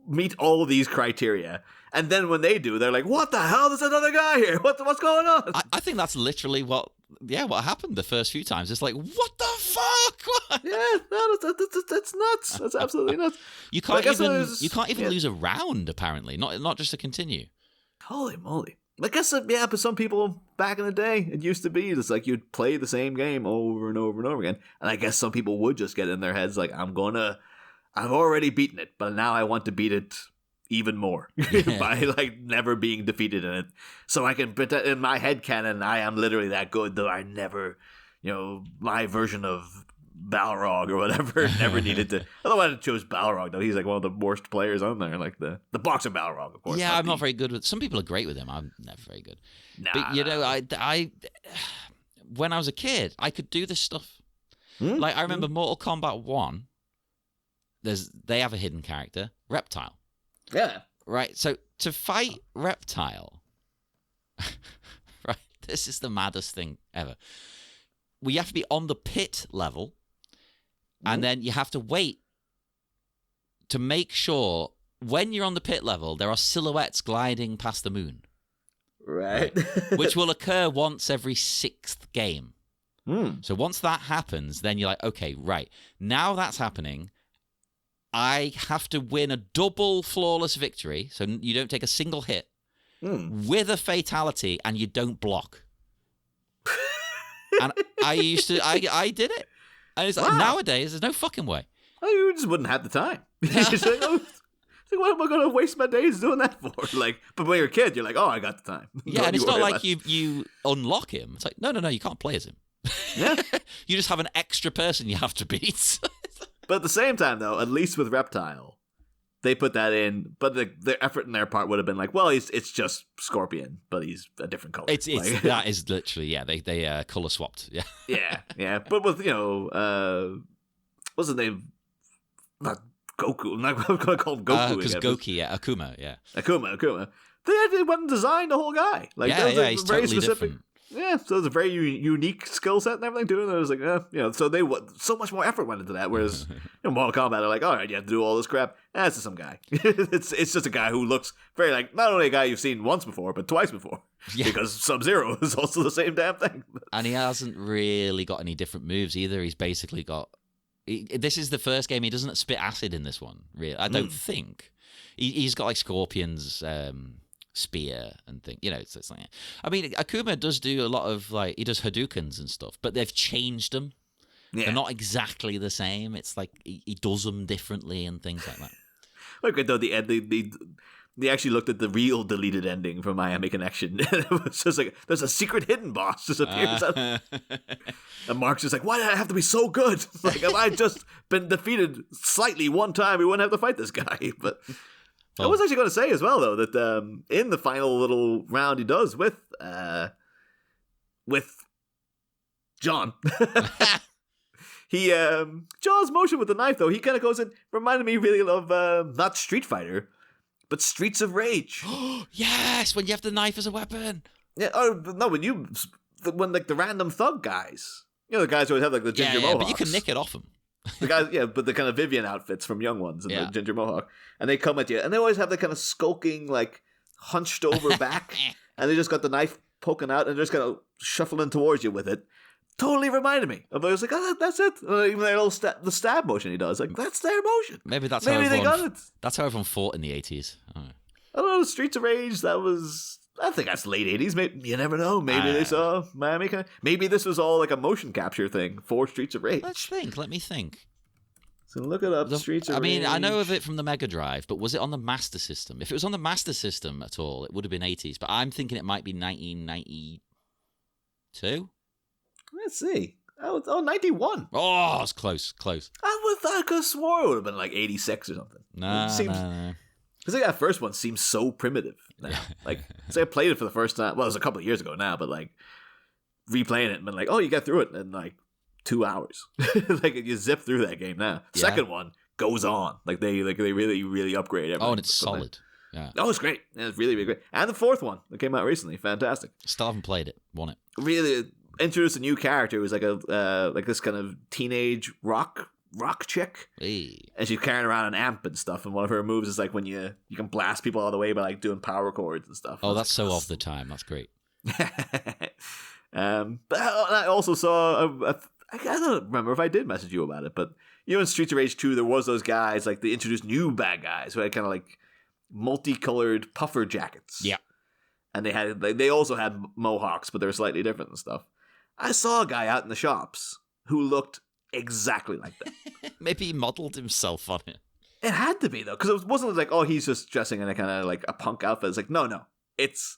meet all these criteria, and then when they do, they're like, what the hell, there's another guy here, what's going on? I think that's literally what happened the first few times. It's like, what the fuck? What? Yeah, no, that's nuts. That's absolutely nuts. You can't even lose a round, apparently, not just to continue. Holy moly. I guess, but some people back in the day, it used to be just like you'd play the same game over and over and over again, and I guess some people would just get in their heads like, I've already beaten it, but now I want to beat it even more by like never being defeated in it. So I can put that in my head canon. I am literally that good that I never, my version of Balrog or whatever never needed to. Otherwise, I chose Balrog though. He's like one of the worst players on there, like the boxer Balrog, of course. Yeah, I'm not very good with. Some people are great with him. I'm never very good. Nah. But I when I was a kid, I could do this stuff. Like I remember Mortal Kombat 1. They have a hidden character, Reptile. Yeah. Right. So to fight Reptile, right? This is the maddest thing ever. You have to be on the pit level, and then you have to wait to make sure when you're on the pit level, there are silhouettes gliding past the moon. Right. Which will occur once every 6th game. So once that happens, then you're like, okay, right. Now that's happening, I have to win a double flawless victory, so you don't take a single hit, with a fatality, and you don't block. And I did it. And it's like, nowadays, there's no fucking way. Oh, you just wouldn't have the time. It's like, what am I going to waste my days doing that for? Like, but when you're a kid, you're like, oh, I got the time. Yeah, and it's not like you unlock him. It's like, no, you can't play as him. Yeah. You just have an extra person you have to beat. But at the same time, though, at least with Reptile, they put that in. But the effort in their part would have been like, well, it's just Scorpion, but he's a different color. It's like, that is literally, yeah. They color swapped. Yeah. yeah. But with what's his name? Not Goku. I'm not going to call him Goku because again. Goku, yeah, Akuma, yeah. Akuma. They went and designed the whole guy. Like, that was he's very totally specific. different. Yeah, so it's a very unique skill set and everything too. And I was like, so so much more effort went into that. Whereas in Mortal Kombat, they're like, all right, you have to do all this crap. It's just some guy. it's just a guy who looks very like not only a guy you've seen once before, but twice before. Yeah. Because Sub-Zero is also the same damn thing. And he hasn't really got any different moves either. He's basically got. This is the first game he doesn't spit acid in this one. Really, I don't think. He's got like Scorpion's. Spear and thing, it's like, I mean, Akuma does do a lot of like he does Hadoukens and stuff, but they've changed them. Yeah. They're not exactly the same. It's like he does them differently and things like that. Okay, though they actually looked at the real deleted ending from Miami Connection. It was just like there's a secret hidden boss just appears, and Mark's just like, why did I have to be so good? Like, if I just been defeated slightly one time, we wouldn't have to fight this guy, but. I was actually going to say as well, though, that in the final little round he does with John, John's motion with the knife, though, he kind of goes in, reminded me really of not Street Fighter, but Streets of Rage. Yes, when you have the knife as a weapon. Yeah, no, when like the random thug guys, the guys who always have like the ginger mohawks. But you can nick it off them. The guys, but the kind of Vivian outfits from Young Ones and the ginger mohawk, and they come at you, and they always have the kind of skulking, like hunched over back, and they just got the knife poking out, and they're just kind of shuffling towards you with it. Totally reminded me of. I was like, oh, that's it. Even their little the stab motion he does, like that's their motion. Maybe that's how everyone, they got it. That's how everyone fought in the 80s. I don't know. Streets of Rage. That was. I think that's late 80s. Maybe, you never know. Maybe they saw Miami. Maybe this was all like a motion capture thing for Streets of Rage. Let me think. So look it up, Streets of Rage. I mean, I know of it from the Mega Drive, but was it on the Master System? If it was on the Master System at all, it would have been 80s, but I'm thinking it might be 1992? Let's see. 91. Oh, it's close. I could have swore it would have been like 86 or something. No. Because that first one seems so primitive now. Like, I played it for the first time. Well, it was a couple of years ago now, but like, replaying it and been like, oh, you got through it in like 2 hours. Like you zip through that game now. Second one goes on. Like they really, really upgrade everything. Oh, and it's solid. Yeah. Oh, it's great. Yeah, it's really, really great. And the fourth one that came out recently, fantastic. Still haven't played it. Want it. Really introduced a new character who was like a like this kind of teenage rock chick. Hey. And she's carrying around an amp and stuff, and one of her moves is like when you can blast people all the way by like doing power chords and stuff. Oh, that's so off the time. That's great. But I also saw I don't remember if I did message you about it, but in Streets of Rage 2, there was those guys, like they introduced new bad guys who had kind of like multicolored puffer jackets. Yeah. And they also had mohawks, but they were slightly different and stuff. I saw a guy out in the shops who looked exactly like that. Maybe he modeled himself on it. It had to be, though, because it wasn't like, oh, he's just dressing in a kind of like a punk outfit. It's like, no. It's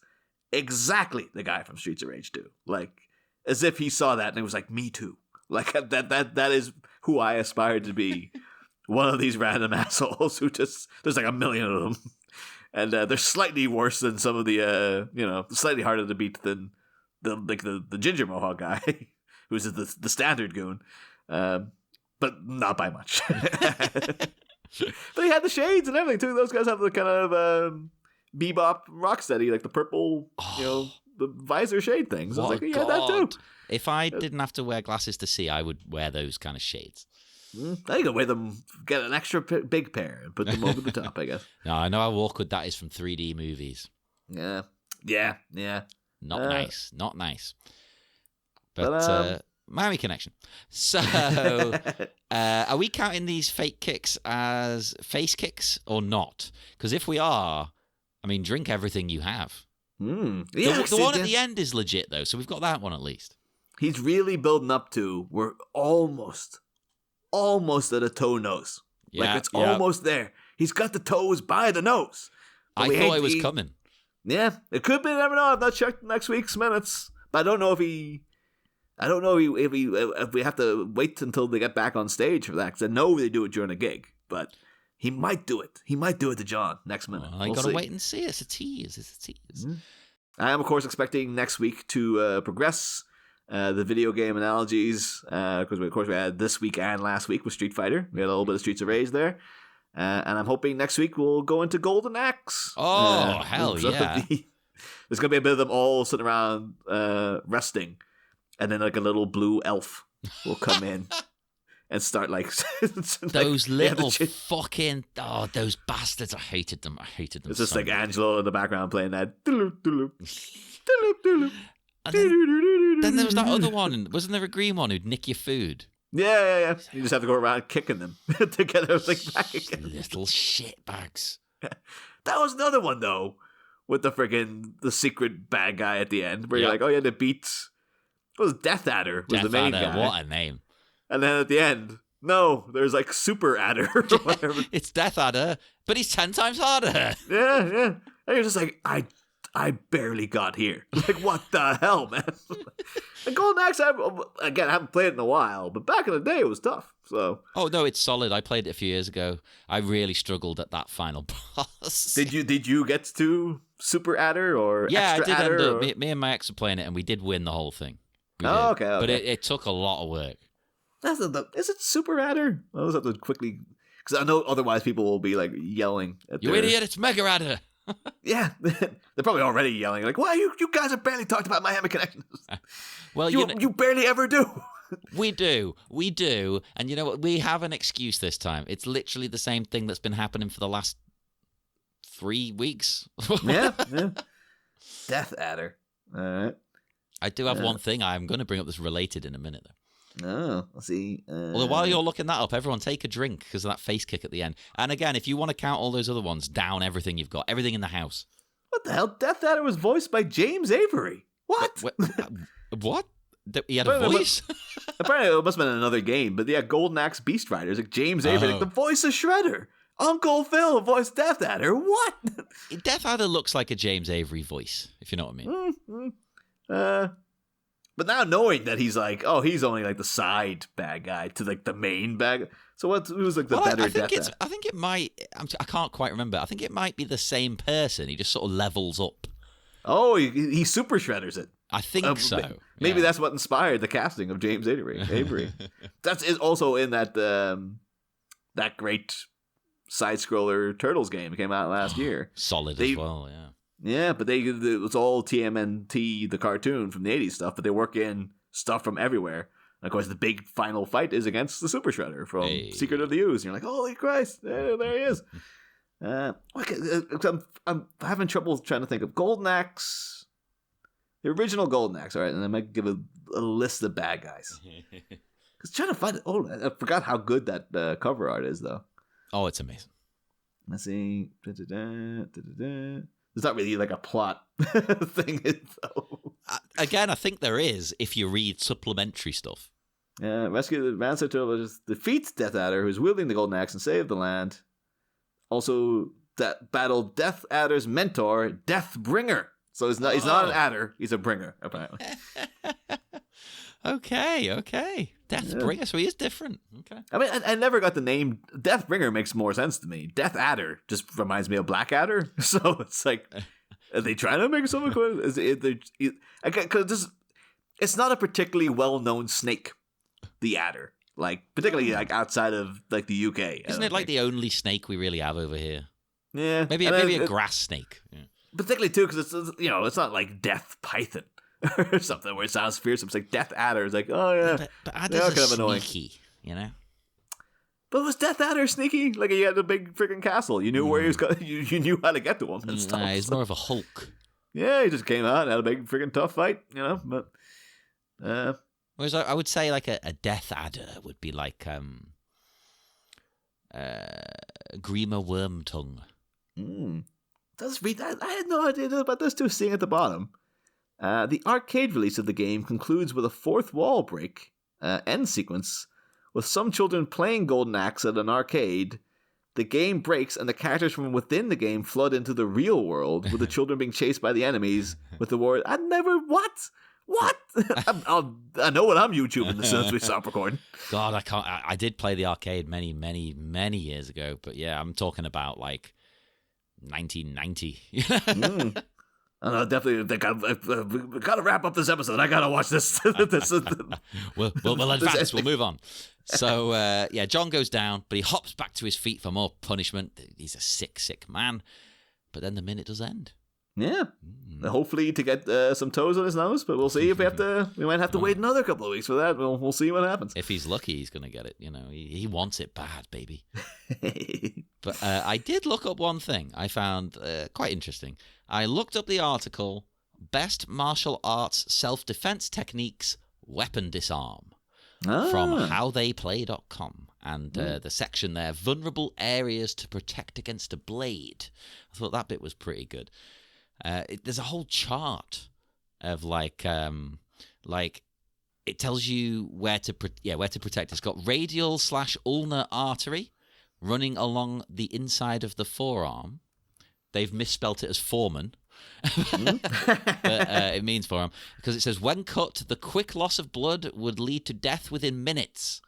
exactly the guy from Streets of Rage 2. Like, as if he saw that and it was like, me too. Like, that is who I aspired to be. One of these random assholes who just, there's like a million of them. And they're slightly worse than some of the, slightly harder to beat than the ginger mohawk guy, who's the standard goon. But not by much. But he had the shades and everything, too. Those guys have the kind of bebop rocksteady, like the purple, the visor shade things. I was like, yeah, that too. If I didn't have to wear glasses to see, I would wear those kind of shades. I think I'd wear them, get an extra big pair and put them over the top, I guess. No, I know how awkward that is from 3D movies. Yeah. Yeah. Not nice. But Miami Connection. So, are we counting these fake kicks as face kicks or not? Because if we are, I mean, drink everything you have. Yeah, The one at the end is legit, though, so we've got that one at least. He's really building up to, we're almost at a toe nose. Yeah, it's almost there. He's got the toes by the nose. I thought it was coming. Yeah, it could be. I never know. I've not checked next week's minutes, but I don't know if we have to wait until they get back on stage for that, because I know they do it during a gig, but he might do it. He might do it to John next minute. Well, I gotta wait and see. It's a tease. Mm-hmm. I am, of course, expecting next week to progress the video game analogies, because of course we had this week and last week with Street Fighter. We had a little bit of Streets of Rage there. And I'm hoping next week we'll go into Golden Axe. Oh, hell yeah. There's going to be a bit of them all sitting around resting. And then like a little blue elf will come in and start like... those little fucking... Oh, those bastards. I hated them It's just so like Angelo in the background playing that. And then there was that other one. Wasn't there a green one who'd nick your food? Yeah. You just have to go around kicking them to get everything back again. Little shitbags. That was another one, though, with the secret bad guy at the end, where you're like, oh, yeah, the beats. It was Death Adder was the main guy. What a name. And then at the end, no, there's like Super Adder or whatever. It's Death Adder, but he's 10 times harder. Yeah. And you're just like, I barely got here. Like, what the hell, man? And Golden Axe, I haven't played it in a while, but back in the day, it was tough. So. Oh no, it's solid. I played it a few years ago. I really struggled at that final boss. Did you get to Super Adder or Extra I did Adder? Me and my ex were playing it, and we did win the whole thing. Okay. But it took a lot of work. Is it Super Adder? I always have to quickly, because I know otherwise people will be like yelling at You idiot! It's Mega Adder. Yeah, they're probably already yelling like, "Why you guys have barely talked about Miami Connection." Well, you barely ever do. We do, and you know what? We have an excuse this time. It's literally the same thing that's been happening for the last 3 weeks. Yeah. Death Adder. All right. I do have one thing I'm going to bring up that's related in a minute, though. Oh, let's see. Although while you're looking that up, everyone take a drink because of that face kick at the end. And again, if you want to count all those other ones, down everything you've got, everything in the house. What the hell? Death Adder was voiced by James Avery. What? What? He had a voice? Apparently, it must have been another game. But yeah, Golden Axe Beast Riders, like James Avery, like the voice of Shredder. Uncle Phil voiced Death Adder. What? Death Adder looks like a James Avery voice, if you know what I mean. Mm-hmm. But now knowing that he's like, oh, he's only like the side bad guy to like the main bad. So who's like the better Death Adder? I think it might. I can't quite remember. I think it might be the same person. He just sort of levels up. Oh, he super shredders it. I think so. Maybe that's what inspired the casting of James Avery. That's also in that that great side scroller Turtles game. It came out last year. Solid as well. Yeah. Yeah, but it was all TMNT, the cartoon from the 80s stuff, but they work in stuff from everywhere. And of course, the big final fight is against the Super Shredder from Secret of the Ooze. And you're like, holy Christ, there he is. I'm having trouble trying to think of Golden Axe, the original Golden Axe, all right? And I might give a list of bad guys. Because trying to find it, I forgot how good that cover art is, though. Oh, it's amazing. Let's see. There's not really like a plot thing, though. Again, I think there is if you read supplementary stuff. Rescue the Mancer Turtle defeats Death Adder, who's wielding the Golden Axe, and save the land. Also, battled Death Adder's mentor, Deathbringer. So he's not an adder; he's a bringer, apparently. Okay. Deathbringer, so he is different. Okay. I mean, I never got the name. Deathbringer makes more sense to me. Death Adder just reminds me of Black Adder. So it's like, are they trying to make something cool? Because it's not a particularly well-known snake, the adder. Like, particularly like outside of like the UK. Isn't it like the only snake we really have over here? Yeah. Maybe a grass snake. Yeah. Particularly too, because it's not like Death Python or something where it sounds fearsome. It's like Death Adder. It's like, oh yeah, but adders are kind of sneaky, you know. But was Death Adder sneaky? Like he had a big freaking castle. You knew where he was going. You knew how to get to him and stuff. He's more of a Hulk. Yeah, he just came out and had a big freaking tough fight, but whereas I would say like a death adder would be like Grima Wormtongue. I had no idea about this too, seeing at the bottom. The arcade release of the game concludes with a fourth wall break end sequence, with some children playing Golden Axe at an arcade. The game breaks, and the characters from within the game flood into the real world, with the children being chased by the enemies with the word, What? I know what I'm YouTubing as soon as we stop recording. God, I can't. I did play the arcade many, many, many years ago, but yeah, I'm talking about like 1990. I know, definitely. We gotta wrap up this episode. I gotta watch this. We'll advance. We'll move on. So yeah, John goes down, but he hops back to his feet for more punishment. He's a sick, sick man. But then the minute does end. Yeah, hopefully to get some toes on his nose, but we'll see if we might have to wait another couple of weeks for that. We'll see what happens. If he's lucky, he's gonna get it. He wants it bad, baby. But I did look up one thing I found quite interesting. I looked up the article, Best Martial Arts Self-Defense Techniques, Weapon Disarm, from howtheyplay.com. And the section there, Vulnerable Areas to Protect Against a Blade. I thought that bit was pretty good. There's a whole chart of like it tells you where to protect. It's got radial/ulnar artery running along the inside of the forearm. They've misspelt it as foreman, but it means forearm because it says when cut, the quick loss of blood would lead to death within minutes.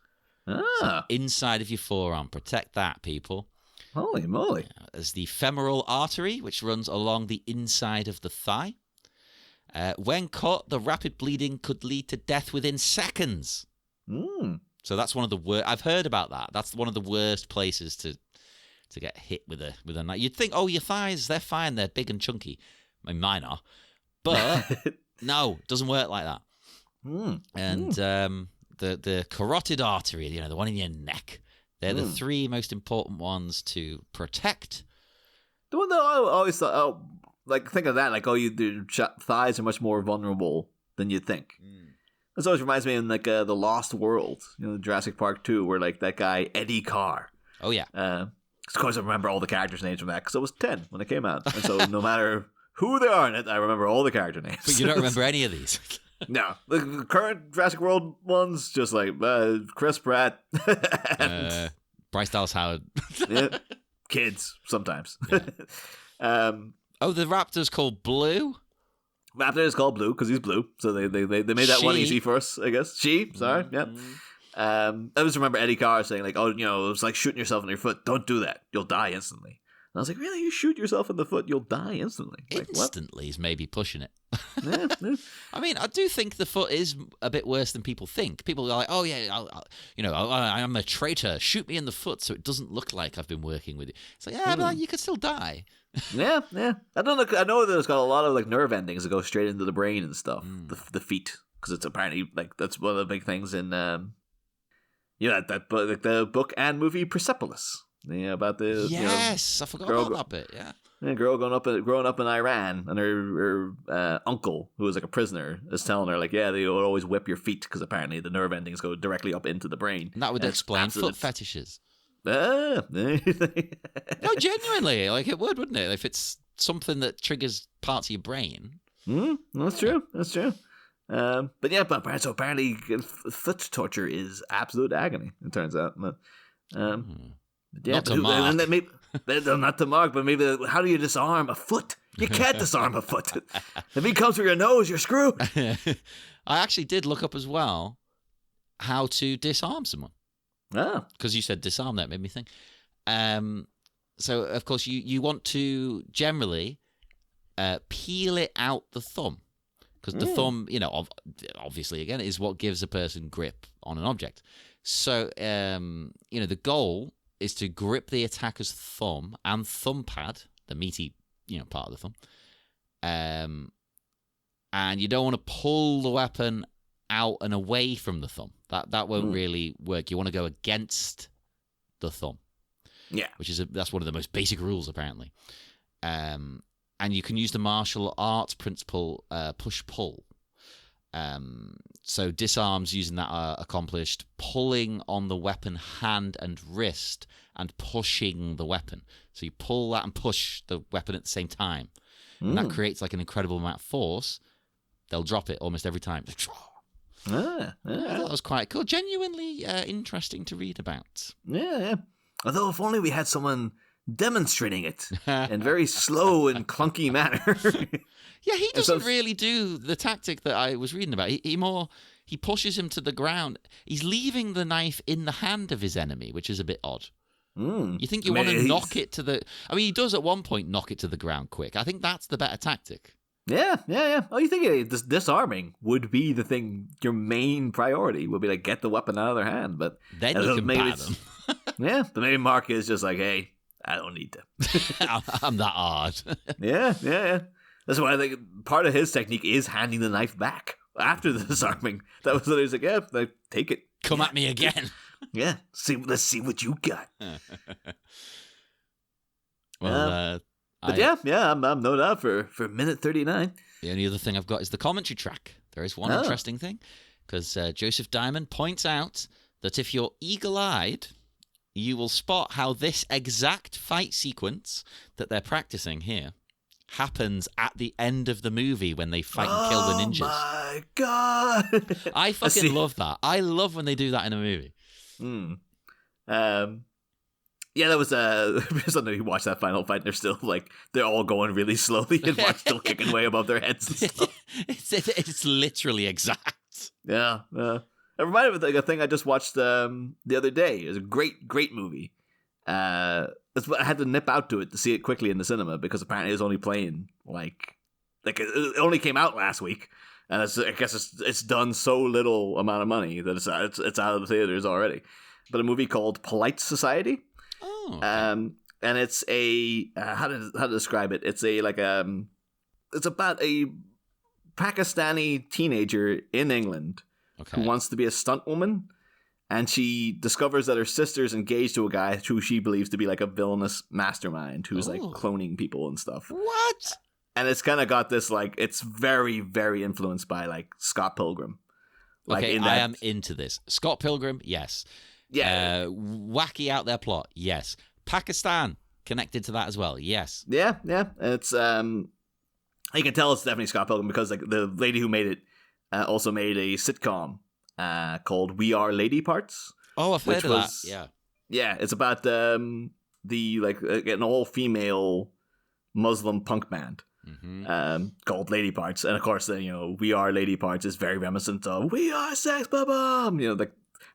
So inside of your forearm, protect that, people. Holy moly. There's the femoral artery, which runs along the inside of the thigh. When cut, the rapid bleeding could lead to death within seconds. So that's one of the worst. I've heard about that. That's one of the worst places to get hit with a knife. You'd think, oh, your thighs, they're fine. They're big and chunky. I mean, mine are. But no, it doesn't work like that. And the carotid artery, the one in your neck, they're the three most important ones to protect. The one that I always thought, think of that, your thighs are much more vulnerable than you'd think. This always reminds me of The Lost World, Jurassic Park 2, where that guy Eddie Carr. Oh yeah. Of course, I remember all the characters' names from that because I was 10 when it came out, and so no matter who they are in it, I remember all the character names. But you don't remember any of these. No, the current Jurassic World ones, just Chris Pratt, and Bryce Dallas Howard. Yeah, kids sometimes. Yeah. The raptor's called Blue. Raptor is called Blue because he's blue, so they made that one easy for us, I guess. Sorry, yeah. I just remember Eddie Carr saying it's like shooting yourself in your foot. Don't do that; you'll die instantly. And I was like, really? You shoot yourself in the foot, you'll die instantly. Instantly is maybe pushing it. Yeah. I mean, I do think the foot is a bit worse than people think. People are like, oh, yeah, I'm a traitor. Shoot me in the foot so it doesn't look like I've been working with you. It's like, yeah, but you could still die. Yeah. I know that it's got a lot of nerve endings that go straight into the brain and stuff. The feet, because it's apparently that's one of the big things in the book and movie Persepolis. Yeah, about the I forgot about that bit. Yeah, a girl growing up in Iran, and her uncle, who was a prisoner, is telling her they would always whip your feet because apparently the nerve endings go directly up into the brain. And that would explain foot fetishes. No, genuinely, it would, wouldn't it? If it's something that triggers parts of your brain. That's true. But yeah, so apparently foot torture is absolute agony. It turns out. Yeah, not to Mark. Not to Mark, but maybe how do you disarm a foot? You can't disarm a foot. If he comes through your nose, you're screwed. I actually did look up as well how to disarm someone. Because you said disarm, that made me think. So, of course, you want to generally peel it out the thumb. Because the thumb, obviously, again, is what gives a person grip on an object. So, the goal is to grip the attacker's thumb and thumb pad, the meaty, part of the thumb. And you don't want to pull the weapon out and away from the thumb. That won't really work. You want to go against the thumb. Yeah. That's one of the most basic rules, apparently. and you can use the martial arts principle, push-pull. So disarms using that are accomplished, pulling on the weapon hand and wrist and pushing the weapon. So you pull that and push the weapon at the same time. And that creates like an incredible amount of force. They'll drop it almost every time. I thought that was quite cool. Genuinely interesting to read about. Yeah. Although if only we had someone demonstrating it in very slow and clunky manner. Yeah, he doesn't really do the tactic that I was reading about. He pushes him to the ground. He's leaving the knife in the hand of his enemy, which is a bit odd. You think you want to knock it to the... I mean, he does at one point knock it to the ground quick. I think that's the better tactic. Yeah. Oh, you think disarming would be the thing, your main priority would be like get the weapon out of their hand, but... Then you can bat them. Yeah, but maybe Mark is just like, hey, I don't need to. I'm that hard. Yeah. That's why I think part of his technique is handing the knife back after the disarming. That was what he was like, yeah, take it. Come at me again. Yeah, let's see what you got. Well, I'm no doubt for minute 39. The only other thing I've got is the commentary track. There is one interesting thing, because Joseph Diamond points out that if you're eagle-eyed, you will spot how this exact fight sequence that they're practicing here happens at the end of the movie when they fight and kill the ninjas. Oh my god! I fucking love that. I love when they do that in a movie. Yeah, that was something you watch that final fight and they're still like they're all going really slowly and Mark's still kicking way above their heads and stuff. It's literally exact. Yeah. It reminded me of like a thing I just watched the other day. It was a great movie. I had to nip out to it to see it quickly in the cinema because apparently it was only playing like it only came out last week, and I guess it's done so little amount of money that it's out of the theaters already. But a movie called Polite Society. Oh. Okay. And it's a how to describe it? It's it's about a Pakistani teenager in England who wants to be a stunt woman. And she discovers that her sister's engaged to a guy who she believes to be like a villainous mastermind who's like cloning people and stuff. What? And it's kind of got this like, it's very, very influenced by like Scott Pilgrim. Like okay, I am into this. Scott Pilgrim, yes. Yeah. Wacky out there plot, yes. Pakistan, connected to that as well, yes. Yeah. It's, you can tell it's definitely Scott Pilgrim because like the lady who made it also made a sitcom called We Are Lady Parts. Oh, I've heard of that. Yeah, it's about the like an all-female Muslim punk band called Lady Parts, and of course, We Are Lady Parts is very reminiscent of We Are Sex Bomb.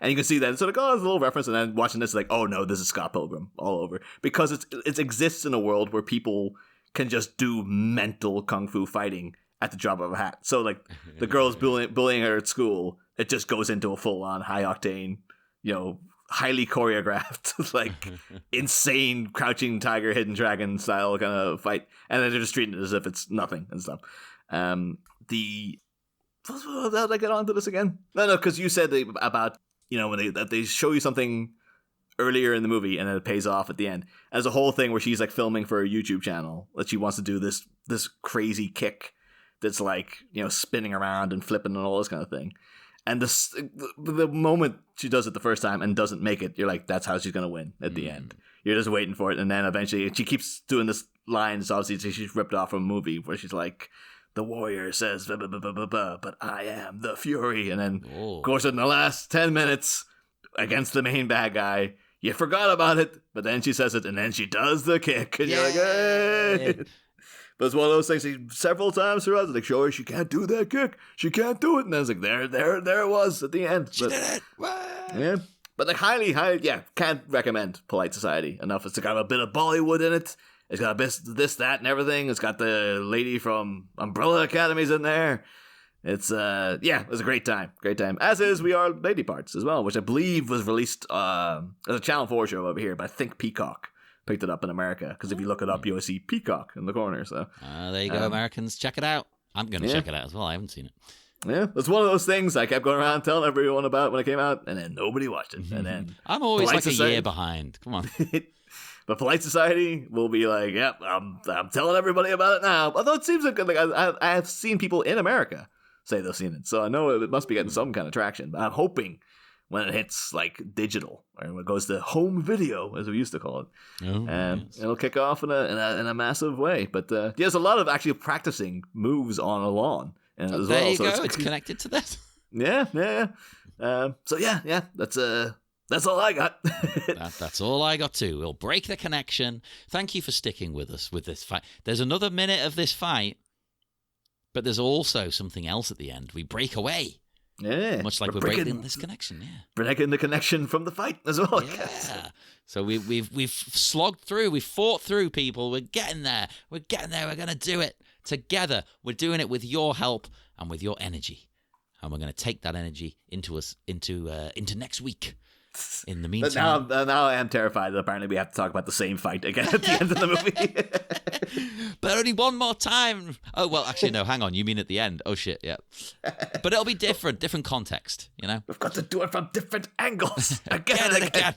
And you can see that. So like, oh, there's a little reference, and then watching this, like, oh no, this is Scott Pilgrim all over because it exists in a world where people can just do mental kung fu fighting at the drop of a hat. So like the girl's bullying her at school. It just goes into a full-on, high-octane, highly choreographed, like, insane Crouching Tiger, Hidden Dragon style kind of fight. And then they're just treating it as if it's nothing and stuff. How did I get onto this again? No, because you said about, when they show you something earlier in the movie and then it pays off at the end. And there's a whole thing where she's, like, filming for a YouTube channel that she wants to do this crazy kick that's, like, spinning around and flipping and all this kind of thing. And the moment she does it the first time and doesn't make it, you're like, that's how she's going to win at the end. You're just waiting for it. And then eventually she keeps doing this line. It's obviously she's ripped off from a movie where she's like, the warrior says, bah, bah, bah, bah, bah, bah, but I am the fury. And then, of course, in the last 10 minutes against the main bad guy, you forgot about it. But then she says it and then she does the kick. And you're like, hey. But it's one of those things several times throughout. It's like, show her she can't do that kick. She can't do it. And then it's like, there it was at the end. She did it. Yeah. But like highly, can't recommend Polite Society enough. It's got a bit of Bollywood in it. It's got this, that, and everything. It's got the lady from Umbrella Academy's in there. It's, it was a great time. Great time. As is We Are Lady Parts as well, which I believe was released as a Channel 4 show over here, but I think Peacock picked it up in America, because if you look it up, you'll see Peacock in the corner. So there you go, Americans. Check it out. I'm going to check it out as well. I haven't seen it. Yeah, it's one of those things I kept going around telling everyone about when it came out, and then nobody watched it. And then I'm always like a year behind. Come on. The polite society will be like, yep, I'm telling everybody about it now. Although it seems like I have seen people in America say they've seen it, so I know it must be getting some kind of traction. But I'm hoping when it hits like digital, or when it goes to home video, as we used to call it, it'll kick off in a massive way. But there's a lot of actually practicing moves on a lawn as well. There you so go. It's connected to that. Yeah. So yeah, that's all I got. That's all I got too. We'll break the connection. Thank you for sticking with us with this fight. There's another minute of this fight, but there's also something else at the end. We break away. Yeah. Much like we're breaking this connection, yeah. Breaking the connection from the fight as well, I yeah. guess. So we've slogged through, we've fought through, people. We're getting there. We're gonna do it together. We're doing it with your help and with your energy. And we're gonna take that energy into next week. In the meantime, now I am terrified that apparently we have to talk about the same fight again at the end of the movie. But only one more time. Oh, well, actually, no, hang on. You mean at the end? Oh, shit, yeah. But it'll be different context, you know? We've got to do it from different angles. Again and again.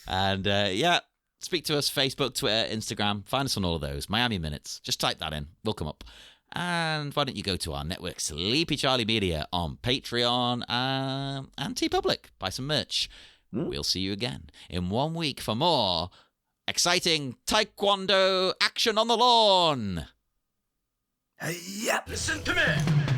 And, yeah, speak to us, Facebook, Twitter, Instagram. Find us on all of those. Miami Minutes. Just type that in. We'll come up. And why don't you go to our network, Sleepy Charlie Media, on Patreon and TeePublic. Buy some merch. We'll see you again in 1 week for more exciting Taekwondo action on the lawn. Hey, yep. Listen to me.